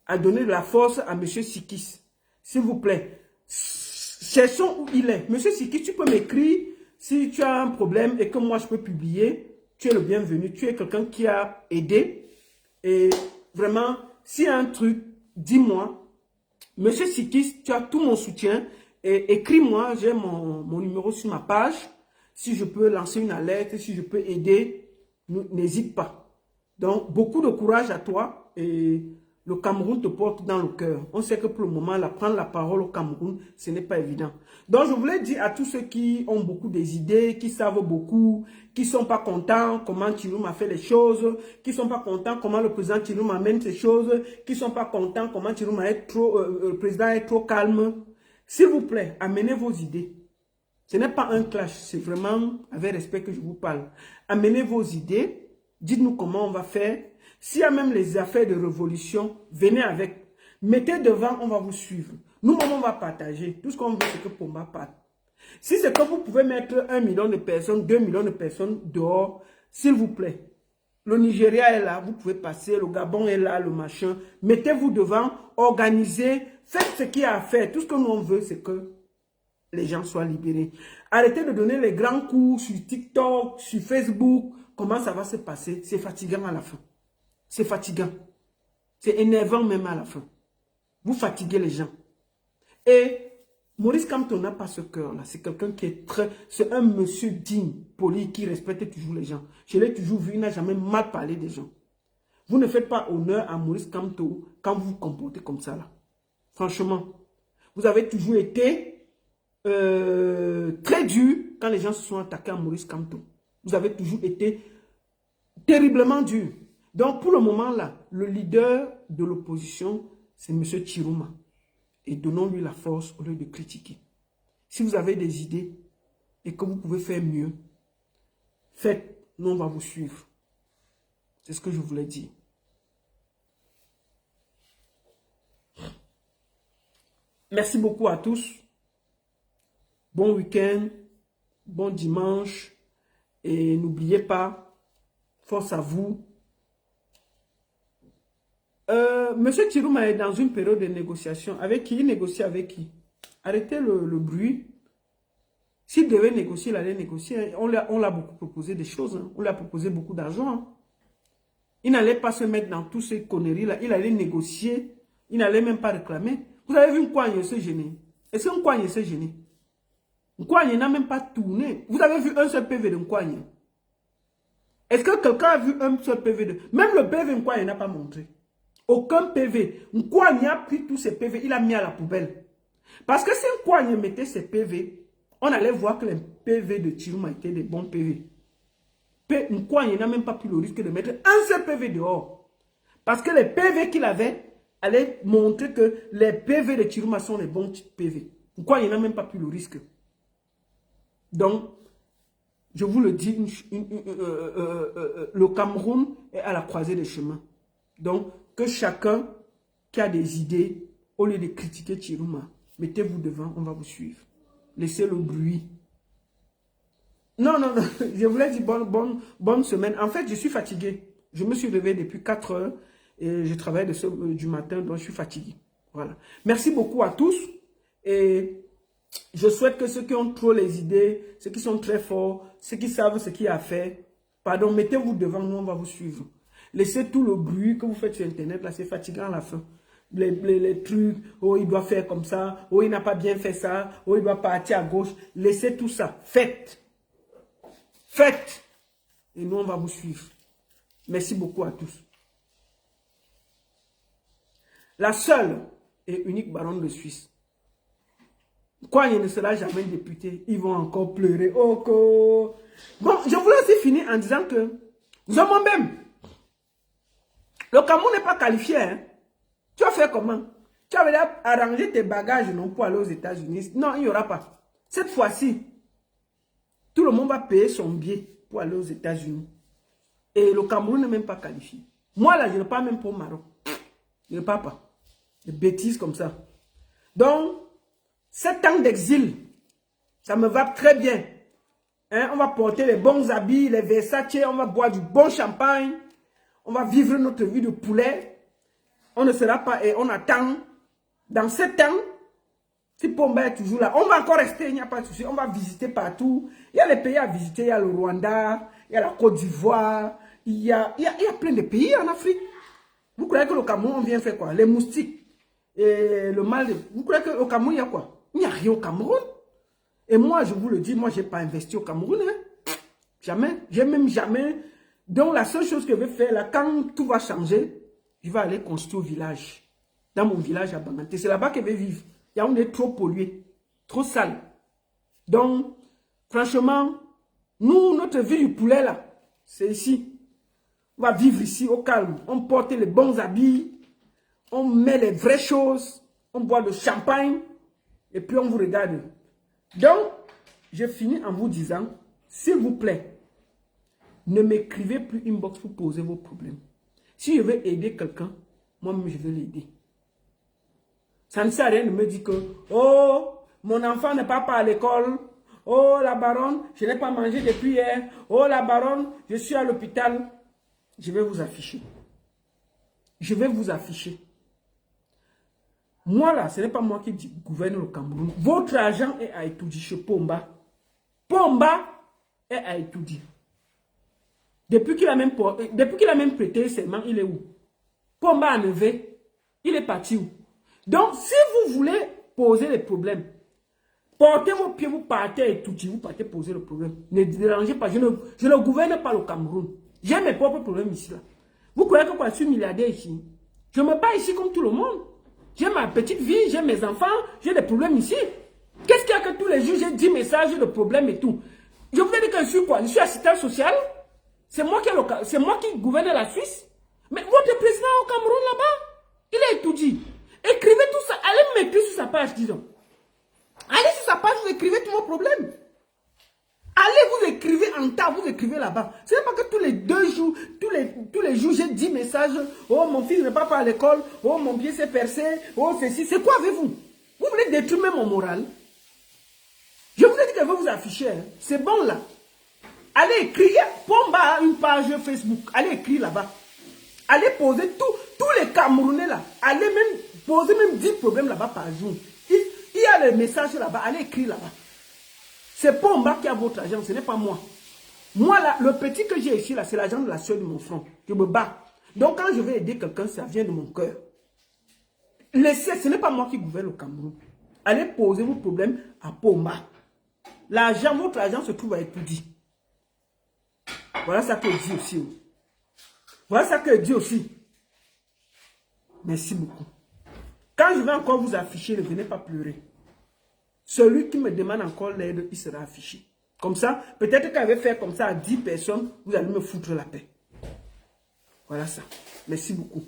[SPEAKER 1] À donner de la force à M. Sikis. S'il vous plaît. Cherchons où il est. M. Sikis, tu peux m'écrire si tu as un problème et que moi je peux publier. Tu es le bienvenu. Tu es quelqu'un qui a aidé. Et vraiment, s'il y a un truc, dis-moi. M. Sikis, tu as tout mon soutien. Et écris-moi, j'ai mon numéro sur ma page. Si je peux lancer une alerte, si je peux aider, n'hésite pas. Donc, beaucoup de courage à toi et le Cameroun te porte dans le cœur. On sait que pour le moment, prendre la parole au Cameroun, ce n'est pas évident. Donc, je voulais dire à tous ceux qui ont beaucoup des idées, qui savent beaucoup, qui ne sont pas contents comment Tiruma fait les choses, qui ne sont pas contents comment le président Tiruma amène ces choses, qui ne sont pas contents comment Tiruma est le président est trop calme. S'il vous plaît, amenez vos idées. Ce n'est pas un clash, c'est vraiment avec respect que je vous parle. Amenez vos idées, dites-nous comment on va faire. S'il y a même les affaires de révolution, venez avec. Mettez devant, on va vous suivre. Nous-mêmes, on va partager. Tout ce qu'on veut, c'est que Pomba parte. Si c'est que vous pouvez mettre 1 million de personnes, 2 millions de personnes dehors, s'il vous plaît, Le Nigeria est là, vous pouvez passer, le Gabon est là, le machin. Mettez-vous devant, organisez, faites ce qu'il y a à faire. Tout ce que nous on veut, c'est que les gens soient libérés. Arrêtez de donner les grands cours sur TikTok, sur Facebook. Comment ça va se passer? C'est fatigant à la fin. C'est fatigant. C'est énervant même à la fin. Vous fatiguez les gens. Et Maurice Kamto n'a pas ce cœur-là. C'est quelqu'un qui est très... C'est un monsieur digne, poli, qui respecte toujours les gens. Je l'ai toujours vu, il n'a jamais mal parlé des gens. Vous ne faites pas honneur à Maurice Kamto quand vous vous comportez comme ça, là. Franchement. Vous avez toujours été très dur quand les gens se sont attaqués à Maurice Kamto. Vous avez toujours été terriblement dur. Donc, pour le moment, là, le leader de l'opposition, c'est M. Chiroma. Et donnons-lui la force au lieu de critiquer. Si vous avez des idées et que vous pouvez faire mieux, faites, nous on va vous suivre. C'est ce que je voulais dire. Merci beaucoup à tous. Bon week-end, bon dimanche. Et n'oubliez pas, force à vous. Monsieur Chiroma est dans une période de négociation. Avec qui? Il négocie avec qui? Arrêtez le bruit. S'il devait négocier, il allait négocier. On l'a beaucoup proposé des choses. Hein. On lui a proposé beaucoup d'argent. Hein. Il n'allait pas se mettre dans toutes ces conneries-là. Il allait négocier. Il n'allait même pas réclamer. Vous avez vu Nkouagne se gêner? Est-ce que Nkouagne s'est gêné? Nkouagne n'a même pas tourné. Vous avez vu un seul PV de Nkouagne? Est-ce que quelqu'un a vu un seul PV de... Même le PV Nkouagne n'a pas montré. Aucun PV. Nkouagne a pris tous ses PV, il a mis à la poubelle. Parce que si Nkouagne mettait ses PV, on allait voir que les PV de Chiroma étaient des bons PV. Nkouagne n'a même pas pris le risque de mettre un seul PV dehors. Parce que les PV qu'il avait allaient montrer que les PV de Chiroma sont les bons PV. Nkouagne n'a même pas pris le risque. Donc, je vous le dis, le Cameroun est à la croisée des chemins. Donc, que chacun qui a des idées, au lieu de critiquer Chiroma, mettez-vous devant, on va vous suivre. Laissez le bruit. Non, je voulais dire bonne semaine. En fait, je suis fatigué. Je me suis levé depuis 4 heures et je travaille du matin, donc je suis fatigué. Voilà. Merci beaucoup à tous et je souhaite que ceux qui ont trop les idées, ceux qui sont très forts, ceux qui savent ce qu'il y a à faire, pardon, mettez-vous devant, nous on va vous suivre. Laissez tout le bruit que vous faites sur Internet, là, c'est fatigant à la fin. Les trucs, oh, il doit faire comme ça, oh, il n'a pas bien fait ça, oh, il doit partir à gauche. Laissez tout ça. Faites. Faites. Et nous, on va vous suivre. Merci beaucoup à tous. La seule et unique baronne de Suisse. Quoi, il ne sera jamais député. Ils vont encore pleurer. Oh, bon, je voulais aussi finir en disant que nous avons même. Le Cameroun n'est pas qualifié. Hein? Tu vas faire comment? Tu avais arrangé tes bagages non pour aller aux États-Unis. Non, il n'y aura pas. Cette fois-ci, tout le monde va payer son billet pour aller aux États-Unis. Et le Cameroun n'est même pas qualifié. Moi, là, je ne pars même pas au Maroc. Je ne pars pas. Des bêtises comme ça. Donc, 7 ans d'exil, ça me va très bien. Hein? On va porter les bons habits, les Versace, on va boire du bon champagne. On va vivre notre vie de poulet. On ne sera pas... Et on attend. Dans 7 ans, si Pomba est toujours là, on va encore rester, il n'y a pas de souci. On va visiter partout. Il y a les pays à visiter. Il y a le Rwanda, il y a la Côte d'Ivoire. Il y a plein de pays en Afrique. Vous croyez que le Cameroun, on vient faire quoi? Les moustiques. Et le mal. Vous croyez qu'au Cameroun, il y a quoi? Il n'y a rien au Cameroun. Et moi, je vous le dis, moi, je n'ai pas investi au Cameroun. Hein? Jamais. J'ai même jamais... Donc, la seule chose que je vais faire, là, quand tout va changer, je vais aller construire au village. Dans mon village à Banganté. C'est là-bas que je vais vivre. On est trop pollué, trop sale. Donc, franchement, nous, notre vie du poulet, là, c'est ici. On va vivre ici, au calme. On porte les bons habits. On met les vraies choses. On boit le champagne. Et puis, on vous regarde. Donc, je finis en vous disant, s'il vous plaît, ne m'écrivez plus inbox pour poser vos problèmes. Si je veux aider quelqu'un, moi-même, je veux l'aider. Ça ne sert à rien de me dire que, oh, mon enfant n'est pas à l'école. Oh, la baronne, je n'ai pas mangé depuis hier. Oh, la baronne, je suis à l'hôpital. Je vais vous afficher. Je vais vous afficher. Moi là, ce n'est pas moi qui gouverne le Cameroun. Votre agent est à Etoudi chez Pomba. Pomba est à Etoudi. Depuis qu'il a même prêté serment, il est où? Pomba a enlevé. Il est parti où? Donc, si vous voulez poser les problèmes, portez vos pieds, vous partez à Etoudi, vous partez poser le problème. Ne dérangez pas. Je ne gouverne pas le Cameroun. J'ai mes propres problèmes ici là. Vous croyez que je suis milliardaire ici? Je me bats ici comme tout le monde. J'ai ma petite vie, j'ai mes enfants, j'ai des problèmes ici. Qu'est-ce qu'il y a que tous les jours, j'ai 10 messages de problèmes et tout. Je vous ai dit que je suis quoi? Je suis assistant social. C'est moi qui gouverne la Suisse. Mais votre président au Cameroun là-bas, il a tout dit. Écrivez tout ça, allez m'écrire sur sa page, disons. Allez sur sa page, vous écrivez tous vos problèmes. Allez, vous écrivez en tas, vous écrivez là-bas. Ce n'est pas que tous les 2 jours, tous les jours, j'ai 10 messages. Oh, mon fils ne va pas à l'école. Oh, mon pied s'est percé. Oh, ceci. C'est quoi avec vous? Vous voulez détruire même mon moral? Je vous ai dit que je vais vous afficher. Hein. C'est bon là. Allez écrire. Pomba a une page Facebook. Allez écrire là-bas. Allez poser tous les Camerounais là. Allez même poser même 10 problèmes là-bas par jour. Il y a les messages là-bas. Allez écrire là-bas. C'est Pomba qui a votre argent, ce n'est pas moi. Moi, là, le petit que j'ai ici, là, c'est l'argent de la soeur de mon front. Je me bats. Donc, quand je vais aider quelqu'un, ça vient de mon cœur. Laissez, ce n'est pas moi qui gouverne le Cameroun. Allez poser vos problèmes à Pomba. L'argent, votre argent se trouve à Etoudi. Voilà ça que je dis aussi. Voilà ça que je dis aussi. Merci beaucoup. Quand je vais encore vous afficher, ne venez pas pleurer. Celui qui me demande encore l'aide, il sera affiché. Comme ça, peut-être qu'elle va faire comme ça à 10 personnes, vous allez me foutre la paix. Voilà ça. Merci beaucoup.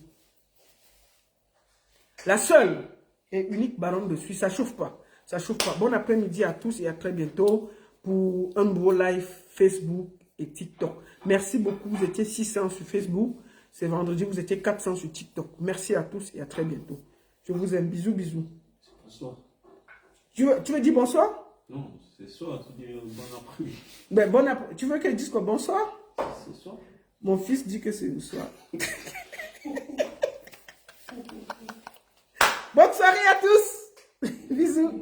[SPEAKER 1] La seule et unique baronne de Suisse, ça ne chauffe pas. Ça ne chauffe pas. Bon après-midi à tous et à très bientôt pour un nouveau live Facebook et TikTok. Merci beaucoup. Vous étiez 600 sur Facebook. C'est vendredi, vous étiez 400 sur TikTok. Merci à tous et à très bientôt. Je vous aime. Bisous, bisous.
[SPEAKER 5] Bonsoir.
[SPEAKER 1] Tu veux dire bonsoir?
[SPEAKER 5] Non, c'est soir, tu dis bon après-midi.
[SPEAKER 1] Ben, bon après. Tu veux qu'elle dise quoi? Bonsoir?
[SPEAKER 5] C'est soir.
[SPEAKER 1] Mon fils dit que c'est le soir. Bonne soirée à tous. Bisous.